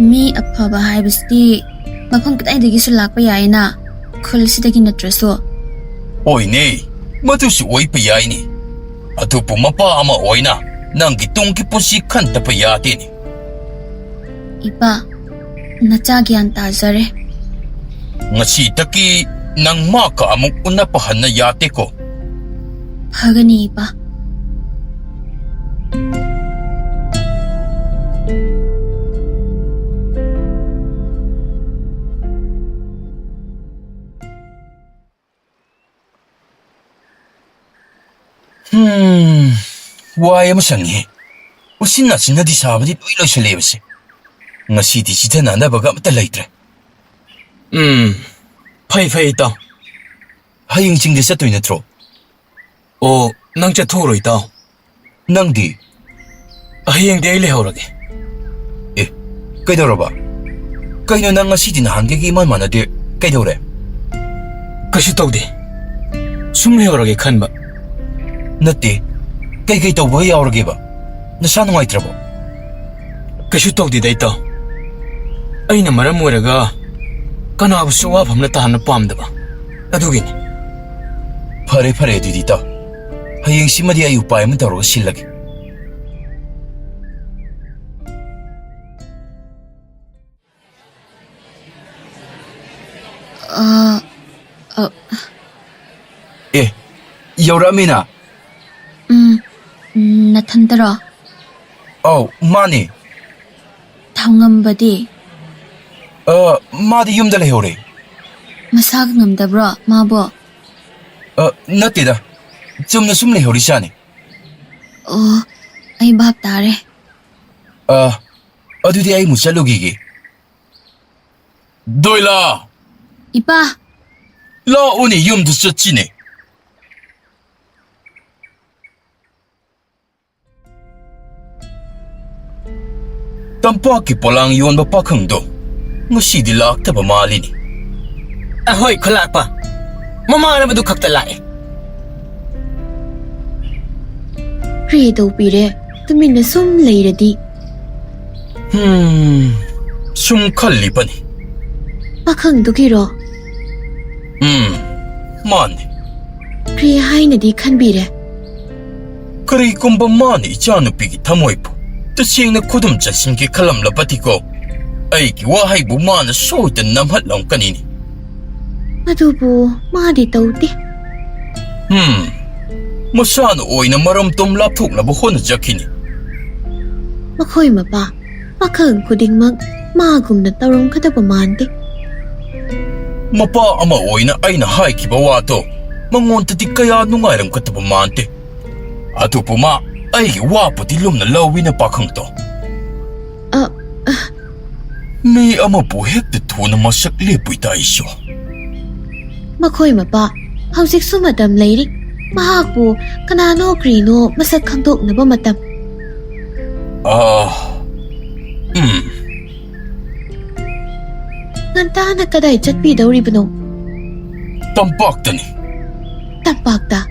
ꯃꯤ ꯑꯐꯕ ꯍꯥꯏꯕꯁꯤꯗꯤ ꯃꯐꯝ ꯀꯗꯥꯏꯗꯒꯤꯁꯨ ꯂꯥꯛꯄ ꯌꯥꯏꯅ ꯈꯨꯜꯁꯤꯗꯒꯤ ꯅꯠꯇ꯭ꯔꯁꯨ ꯍꯣꯏꯅꯦ ꯃꯗꯨꯁꯨ ꯑꯣꯏꯕ ꯌꯥꯏꯅꯦ ꯑꯗꯨꯕꯨ ꯃꯄꯥ ꯑꯃ ꯑꯣꯏꯅ ꯅꯪꯒꯤ ꯇꯨꯡꯒꯤ ꯄꯨꯟꯁꯤ ꯈꯟꯗꯕ ꯌꯥꯗꯦꯅꯦ ꯏꯄꯥ ꯅꯆꯥ ꯒ꯭ꯌꯥꯟ ꯇꯥꯖꯔꯦ ꯉꯁꯤꯗꯒꯤ ꯅꯪ ꯃꯥꯒ ꯑꯃꯨꯛ ꯎꯅꯕ ꯍꯟꯅ ꯌꯥꯗꯦꯀꯣ ꯐꯒꯅꯤ ꯏꯄꯥ ꯋꯥꯏ ꯑꯃ ꯁꯪꯉꯤ ꯎꯆꯤꯟ ꯅꯥꯆꯤꯟꯅꯗꯤ ꯁꯥꯕꯗꯤ ꯂꯣꯏ ꯂꯣꯏꯁꯤꯜꯂꯦꯕꯁꯦ Ngasi di sita na baga mata laitre. Fay itaw. Hayang chingde sa tuwi na tro. O, nang chaturo itaw. Nang di. Hayang di ay lehorage. Eh, kay daw ba? Kay no nang ngasi di na hanggi iman mana di kay daw re. Kashi tawdi. Sum lehorage kan ba? Nati, kay daw ba yaurage ba? Nasaan ngay trabo? Kashi tawdi da itaw. Ay na maram waraga. Kanabu suwa pamla tahan na pamdaba. Adugini. Pare di daw. Hayang si madi ay upay mo daw silagi. Eh, yaurami na. 나탄들어. Oh, mani. 당감바디. Madi yumda lehore. 마사가 ngам다브라, 마보. Natida. Chumna sum lehore siya ni. ay bahap tare. Adudi ay musalugigi. Doyla! 이빠, La uni yumda sa chine. Tampaki polang yon ba pakangdo. Ngasi di lakta ba mali ni. Ahoy, kulak pa. Mama na ba dukak talae? Redo pire, tumina sum leiradi. Sum kalli pa ni. Pakhang dukiro, Mani. kri hai na di kan bire. Kari kumba mani chanu pigi tamoy po. Tasing na kudum jasin ki kalam labati ko. Ay ki wahay bu mana sotan namhat lang kanini. Adubo, madi tawti. Masano oy na maramtom laptok na buho na jakini. Makoy mapa, pakhang kuding mag, magum na tarong katapamanti. Mapa ama oy na ay na hay ki bawato. Mangonta di kaya nungayram katapamante. Ato puma ay ki wapo di lum na lawi na pakang to. May ama buhek de to na masak lepoy tayo siya. Makoy mapa, hausik sumadam leirik. Mahakpo, kanano krino masak kangdok na ba matam. Nganta na kaday chatpi daw ribano. Tampak ta ni. Tapakta,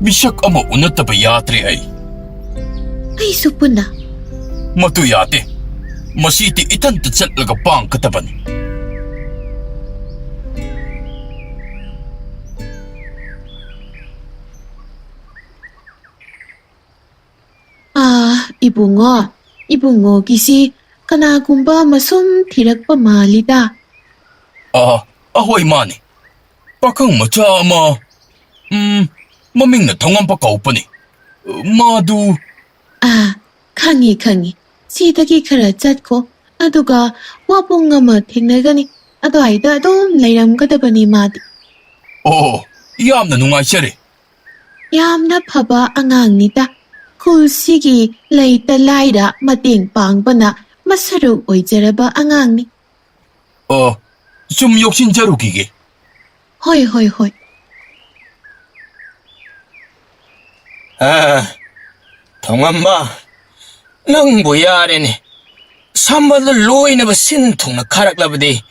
Bisak ama unat ba yatri ay. ay supun na. Matuyate. Masiti itan tatsat laga pang kataban. Ibungo kisi kanagumba masum tirak pa malida. Ahoy mani. Pakang macha ama. Maming na tongan pa kaupa ni. Madu. Kangi. Sitagi kara chat ko. Aduga, wapong nga matinagani. Ado ayda adom layram kadabani madi. Yam na nungay siya rin. Yamna phaba angang nita. Kulsigi layta layda mating pangpa na masaruk oijaraba angang ni. Sum yoksin jarukigi. Hoy. 동엄마, 능 뭐야래니? 삼발을 로이나바 신통나 카락라바디,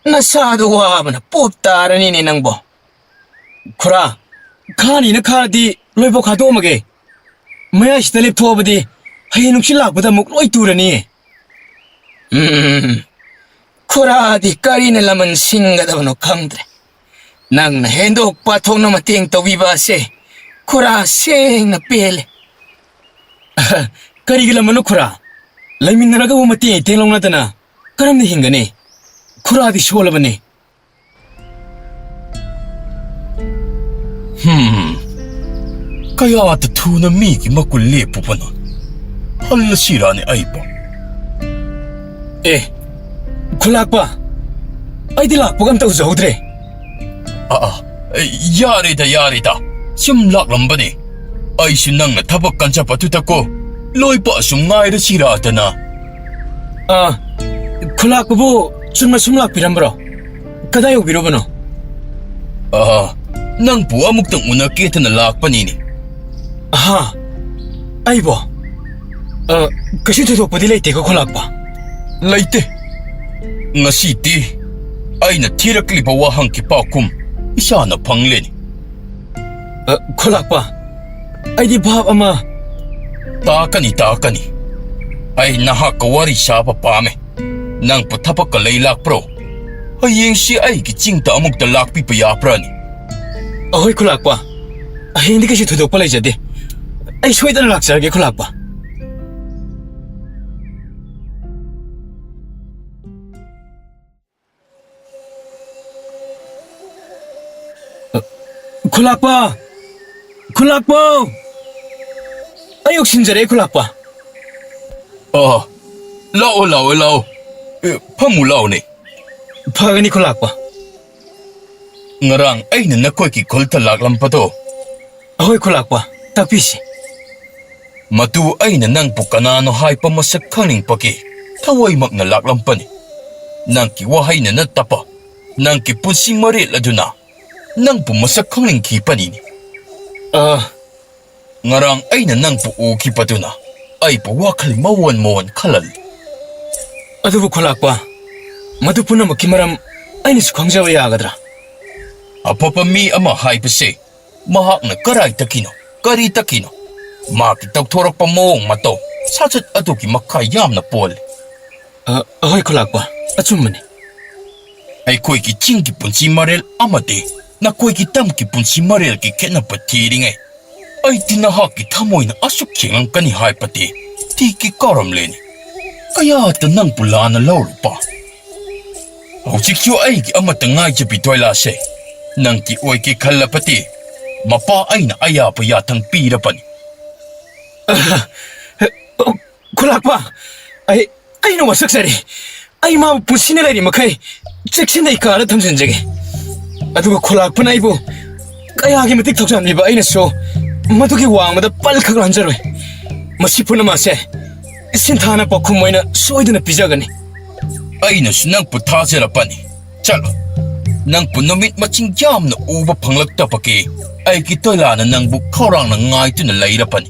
나 사도 와바나 뽑다라니니 낭보. 쿠라, 카니나 카디 로이보 가도오마게. 뭐야 시달립 토어바디, 하이눅시 락보다 목 로이 뚜라니. 쿠라디 까리네 라면 신가다바노 강드레. 낭나 핸독 바통나마 띵또 위바세. 쿠라 생나 뺄레. Karigila mano kura. Laimin naraga umati tenlong natana. Karam ni hingani. Kura di shola bani. Kaya ata tuna miki makulipo pa nun. Hala sira ni Aipo. Kulak pa. Ay dilak po kang tao zaudre. Yari da. Simlak lang ba ni? Ay sinang natabak kan sa patuta ko. Loy pa sum ngay da sira ata na. 콜락부부 정말 숨락비람브로 가다 여기로버노. ꯅꯪꯕꯨ ꯑꯃꯨꯛꯇꯪ ꯎꯅꯒꯦꯗꯅ ꯂꯥꯛꯄꯅꯤꯅꯦ. 아하, 아이보. 그시 되도록보디 레이테고 콜락바. ꯂꯩꯇꯦ. ꯉꯁꯤꯗꯤ ꯑꯩꯅ ꯊꯤꯔꯛꯂꯤꯕ ꯋꯥꯍꯪꯒꯤ ꯄꯥꯎꯈꯨꯝ ꯏꯁꯥꯅ ꯐꯪꯂꯦꯅꯤ. 콜락바. 아이디 밥 아마. ꯇꯥꯀꯅꯤ. ꯑꯩ ꯅꯍꯥꯛꯀ ꯋꯥꯔꯤ ꯁꯥꯕ ꯄꯥꯝꯃꯦ. ꯅꯪꯕꯨ ꯊꯕꯛꯀ ꯂꯩ ꯂꯥꯛꯄ꯭ꯔꯣ? ꯍꯌꯦꯡꯁꯤ ꯑꯩꯒꯤ ꯆꯤꯡꯗ ꯑꯃꯨꯛꯇ ꯂꯥꯛꯄꯤꯕ ꯌꯥꯕ꯭ꯔꯥꯅꯤ? 어이 콜락바. hindi kasi 되도록 빨리 이제디. 아이 소이다를 락자게 콜락바. 콜락바. 콜락바. 아이 욕심자래 콜락바. ꯂꯥꯛꯑꯣ. ꯐꯝꯃꯨ ꯂꯥꯛꯑꯣꯅꯦ. 파가니 콜락바. ꯉꯔꯥꯡ ꯑꯩꯅ ꯅꯈꯣꯏꯒꯤ ꯈꯨꯜꯗ ꯂꯥꯛꯂꯝꯕꯗꯣ, 어이 콜락바. 딱비시. ꯃꯗꯨ ꯑꯩꯅ ꯅꯪꯕꯨ ꯀꯅꯥꯅꯣ ꯍꯥꯏꯕ ꯃꯁꯛ ꯈꯪꯅꯤꯡꯕꯒꯤ ꯊꯋꯥꯏꯃꯛꯅ ꯂꯥꯛꯂꯝꯕꯅꯤ. ꯅꯪꯒꯤ ꯋꯥꯍꯩꯅ ꯅꯠꯇꯕ ꯅꯪꯒꯤ ꯄꯨꯟꯁꯤ ꯃꯔꯦꯜ ꯑꯗꯨꯅ ꯅꯪꯕꯨ ꯃꯁꯛ ꯈꯪꯅꯤꯡꯈꯤꯕꯅꯤꯅꯤ. ꯉꯔꯥꯡ ꯑꯩꯅ ꯅꯪꯕꯨ ꯎꯈꯤꯕꯗꯨꯅ ꯑꯩꯕꯨ ꯋꯥꯈꯜ ꯃꯋꯣꯟ ꯈꯜꯍꯜꯂꯤ. ꯑꯗꯨꯕꯨ ꯈꯣꯂꯥꯛꯄ, ꯃꯗꯨ ꯄꯨꯝꯅꯃꯛꯀꯤ ꯃꯔꯝ ꯑꯩꯅꯁꯨ ꯈꯪꯖꯕ ꯌꯥꯒꯗ꯭ꯔꯥ? ꯑꯐꯕ ꯃꯤ ꯑꯃ ꯍꯥꯏꯕꯁꯦ ꯃꯍꯥꯛꯅ ꯀꯔꯥꯏꯗꯒꯤꯅꯣ, ꯀꯔꯤꯗꯒꯤꯅꯣ, ꯃꯍꯥꯛꯀꯤ ꯇꯧꯊꯣꯔꯛꯄ ꯃꯑꯣꯡ ꯃꯇꯧ, ꯁꯥꯖꯠ ꯑꯗꯨꯒꯤ ꯃꯈꯥ ꯌꯥꯝꯅ ꯄꯣꯜꯂꯤ. ꯑꯍꯣꯏ ꯈꯣꯂꯥꯛꯄ, ꯑꯆꯨꯝꯕꯅꯤ. ꯑꯩꯈꯣꯏꯒꯤ ꯆꯤꯡꯒꯤ ꯄꯨꯟꯁꯤ ꯃꯔꯦꯜ ꯑꯃꯗꯤ ꯅꯈꯣꯏꯒꯤ ꯇꯝꯒꯤ ꯄꯨꯟꯁꯤ ꯃꯔꯦꯜꯒꯤ ꯈꯦꯠꯅꯕ ꯊꯤꯔꯤꯉꯩ ꯑꯩꯗꯤ ꯅꯍꯥꯛꯀꯤ ꯊꯃꯣꯏꯅ ꯑꯁꯨꯛ ꯈꯦꯡꯉꯝꯒꯅꯤ ꯍꯥꯏꯕꯗꯤ ꯊꯤꯀꯤ ꯀꯥꯎꯔꯝꯂꯦꯅꯤ. ꯀꯌꯥꯗ ꯅꯪꯕꯨ ꯂꯥꯟꯅ ꯂꯧꯔꯨꯕ. ꯍꯧꯖꯤꯛꯁꯨ ꯑꯩꯒꯤ ꯑꯃꯠꯇ ꯉꯥꯏꯖꯕꯤ ꯗꯣꯏꯂꯥꯁꯦ ꯅꯪꯒꯤ ꯑꯣꯏꯒꯦ ꯈꯜꯂꯕꯗꯤ ꯃꯄꯥ ꯑꯩꯅ ꯑꯌꯥꯕ ꯌꯥꯊꯪ ꯄꯤꯔꯕꯅꯤ. ꯈꯣꯂꯥꯛꯄ, ꯑꯩꯅ ꯋꯥꯁꯛꯆꯔꯤ. ꯑꯩ ꯃꯥꯕꯨ ꯄꯨꯟꯁꯤꯅ ꯂꯩꯔꯤ ꯃꯈꯩ ꯆꯦꯛꯁꯤꯟꯅ ꯏꯀꯥꯔ ꯊꯝꯖꯤꯟꯖꯒꯦ. ꯑꯗꯨꯒ ꯈꯣꯂꯥꯛꯄꯅ ꯑꯩꯕꯨ ꯀꯌꯥꯒꯤ ꯃꯇꯤꯛ ꯊꯧꯖꯥꯟꯕꯤꯕ ꯑꯩꯅꯁꯨ ꯃꯗꯨꯒꯤ ꯋꯥꯡꯃꯗ ꯄꯜꯈꯛ ꯂꯥꯟꯖꯔꯣꯏ. ꯃꯁꯤ ꯄꯨꯝꯅꯃꯛꯁꯦ ꯁꯤꯟꯊꯥꯅ ꯄꯥꯎꯈꯨꯝ ꯑꯣꯏꯅ ꯁꯣꯏꯗꯅ ꯄꯤꯖꯒꯅꯤ. ꯑꯩꯅꯁꯨ ꯅꯪꯕꯨ ꯊꯥꯖꯔꯕꯅꯤ. ꯆꯠꯂꯣ. ꯅꯪꯕꯨ ꯅꯨꯃꯤꯠ ꯃꯁꯤꯡ ꯌꯥꯝꯅ ꯎꯕ ꯐꯪꯂꯛꯇꯕꯒꯤ ꯑꯩꯒꯤ ꯇꯣꯏꯂꯥꯅ ꯅꯪꯕꯨ ꯈꯧꯔꯥꯡꯅ ꯉꯥꯏꯗꯨꯅ ꯂꯩꯔꯕꯅꯤ.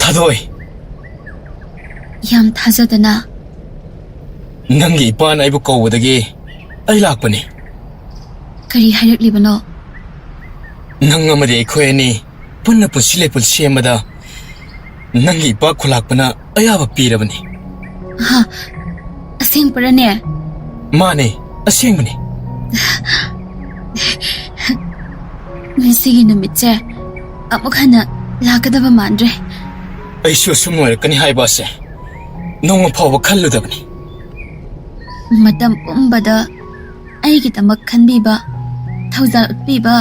다도이, ꯌꯥꯝ ꯊꯥꯖꯗꯅ ꯅꯪꯒꯤ ꯏꯄꯥꯅ ꯑꯩꯕꯨ ꯀꯧꯕꯗꯒꯤ ꯑꯩ ꯂꯥꯛꯄꯅꯤ. ꯀꯔꯤ ꯍꯥꯏꯔꯛꯂꯤꯕꯅꯣ? ꯅꯪ ꯑꯃꯗꯤ ꯑꯩꯈꯣꯏ ꯑꯅꯤ ꯄꯨꯟꯅ ꯄꯨꯟꯁꯤ ꯂꯩꯄꯨꯟ ꯁꯦꯝꯕꯗ ꯅꯪꯒꯤ ꯏꯄꯥ ꯈꯣꯂꯥꯛꯄꯅ ꯑꯌꯥꯕ ꯄꯤꯔꯕꯅꯤ. ꯑꯁꯦꯡꯕꯔꯅꯦ? ꯃꯥꯅꯦ, ꯑꯁꯦꯡꯕꯅꯤ. ꯉꯁꯤꯒꯤ ꯅꯨꯃꯤꯠꯁꯦ ꯑꯃꯨꯛ ꯍꯟꯅ ꯂꯥꯛꯀꯗꯕ ꯃꯥꯟꯗ꯭ꯔꯦ. ꯑꯩꯁꯨ ꯑꯁꯨꯝ ꯑꯣꯏꯔꯛꯀꯅꯤ ꯍꯥꯏꯕ ꯑꯁꯦ ꯅꯣꯡꯃ ꯐꯥꯎꯕ ꯈꯜꯂꯨꯗꯕꯅꯤ. ꯃꯇꯝ ꯄꯨꯝꯕꯗ ꯑꯩꯒꯤꯗꯃꯛ ꯈꯟꯕꯤꯕ, ꯊꯧꯖꯥꯜ ꯎꯠꯄꯤꯕ,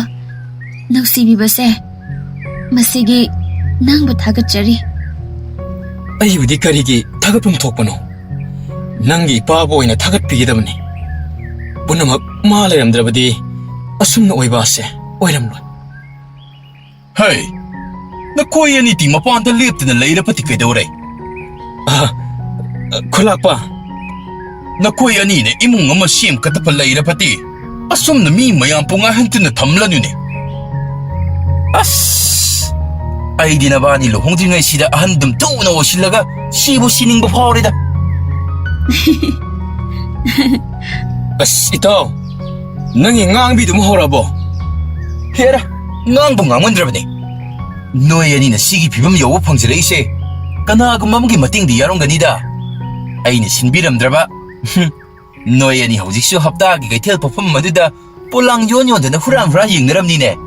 ꯅꯨꯡꯁꯤꯕꯤꯕꯁꯦ ꯃꯁꯤꯒꯤ ꯅꯪꯕꯨ ꯊꯥꯒꯠꯆꯔꯤ. ꯑꯩꯕꯨꯗꯤ ꯀꯔꯤꯒꯤ ꯊꯥꯒꯠꯐꯝ ꯊꯣꯛꯄꯅꯣ? ꯅꯪꯒꯤ ꯏꯄꯥꯕꯨ ꯑꯣꯏꯅ ꯊꯥꯒꯠꯄꯤꯒꯗꯕꯅꯤ. ꯄꯨꯝꯅꯃꯛ ꯃꯥ ꯂꯩꯔꯝꯗ꯭ꯔꯕꯗꯤ ꯑꯁꯨꯝꯅ ꯑꯣꯏꯕ ꯑꯁꯦ ꯑꯣꯏꯔꯝꯂꯣꯏ. ꯍꯩ, ꯅꯈꯣꯏ ꯑꯅꯤꯗꯤ ꯃꯄꯥꯟꯗ ꯂꯦꯞꯇꯨꯅ ꯂꯩꯔꯕꯗꯤ ꯀꯩꯗꯧꯔꯦ? ꯈꯣꯂꯥꯛꯄ, ꯅꯈꯣꯏ ꯑꯅꯤꯅ ꯏꯃꯨꯡ ꯑꯃ ꯁꯦꯝꯒꯗꯕ ꯂꯩꯔꯕꯗꯤ ꯑꯁꯨꯝꯅ ꯃꯤ ꯃꯌꯥꯝꯕꯨ ꯉꯥꯏꯍꯟꯗꯨꯅ ꯊꯝꯂꯅꯨꯅꯦ. ꯑꯁ, ꯑꯩꯗꯤ ꯅꯕꯥꯅꯤ ꯂꯨꯍꯣꯡꯗ꯭ꯔꯤꯉꯩꯁꯤꯗ ꯑꯍꯟꯗꯨꯝ ꯊꯨꯅ ꯑꯣꯏꯁꯤꯜꯂꯒ ꯁꯤꯕꯨ ꯁꯤꯅꯤꯡꯕ ꯐꯥꯎꯔꯦꯗ. ꯑꯁ ꯏꯇꯥꯎ, ꯅꯪꯒꯤ ꯉꯥꯡꯕꯤꯗꯨꯃ ꯍꯧꯔꯕꯣ? ꯍꯦꯔꯥ, ꯉꯥꯡꯕ ꯉꯥꯡꯃꯟꯗ꯭ꯔꯕꯅꯤ. ꯅꯣꯏ ꯑꯅꯤꯅ ꯁꯤꯒꯤ ꯐꯤꯕꯝ ꯌꯧꯕ ꯐꯪꯖꯔꯛꯏꯁꯦ ꯀꯅꯥꯒꯨꯝꯕ ꯑꯃꯒꯤ ꯃꯇꯦꯡꯗꯤ ꯌꯥꯎꯔꯝꯒꯅꯤꯗ. ꯑꯩꯅ ꯁꯤꯟꯕꯤꯔꯝꯗ꯭ꯔꯕ ꯅꯣꯏ ꯑꯅꯤ ꯍꯧꯖꯤꯛꯁꯨ ꯍꯞꯇꯥꯒꯤ ꯀꯩꯊꯦꯜ ꯄꯣꯠꯐꯝ ꯑꯗꯨꯗ ꯄꯣꯂꯥꯡ ꯌꯣꯟꯗꯅ ꯍꯨꯔꯥꯟ ꯌꯦꯡꯅꯔꯝꯅꯤꯅꯦ.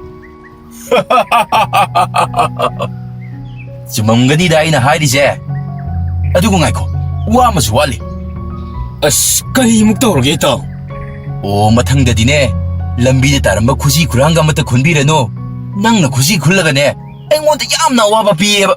ꯆꯨꯝꯃꯝꯒꯅꯤꯗ ꯑꯩꯅ ꯍꯥꯏꯔꯤꯁꯦ. ꯑꯗꯨꯕꯨ ꯉꯥꯏꯈꯣ, ꯋꯥ ꯑꯃꯁꯨ ꯋꯥꯠꯂꯤ. ꯑꯁ, ꯀꯔꯤꯃꯨꯛ ꯇꯧꯔꯒꯦ ꯏꯇꯥꯎ? ꯑꯣ, ꯃꯊꯪꯗꯗꯤꯅꯦ ꯂꯝꯕꯤꯗ ꯇꯥꯔꯝꯕ ꯈꯨꯖꯤ ꯈꯨꯔꯥꯡꯒ ꯑꯃꯠꯇ ꯈꯨꯟꯕꯤꯔꯅꯨ. ꯅꯪꯅ ꯈꯨꯖꯤ ꯈꯨꯜꯂꯒꯅꯦ ꯑꯩꯉꯣꯟꯗ ꯌꯥꯝꯅ ꯑꯋꯥꯕ ꯄꯤꯌꯦꯕ.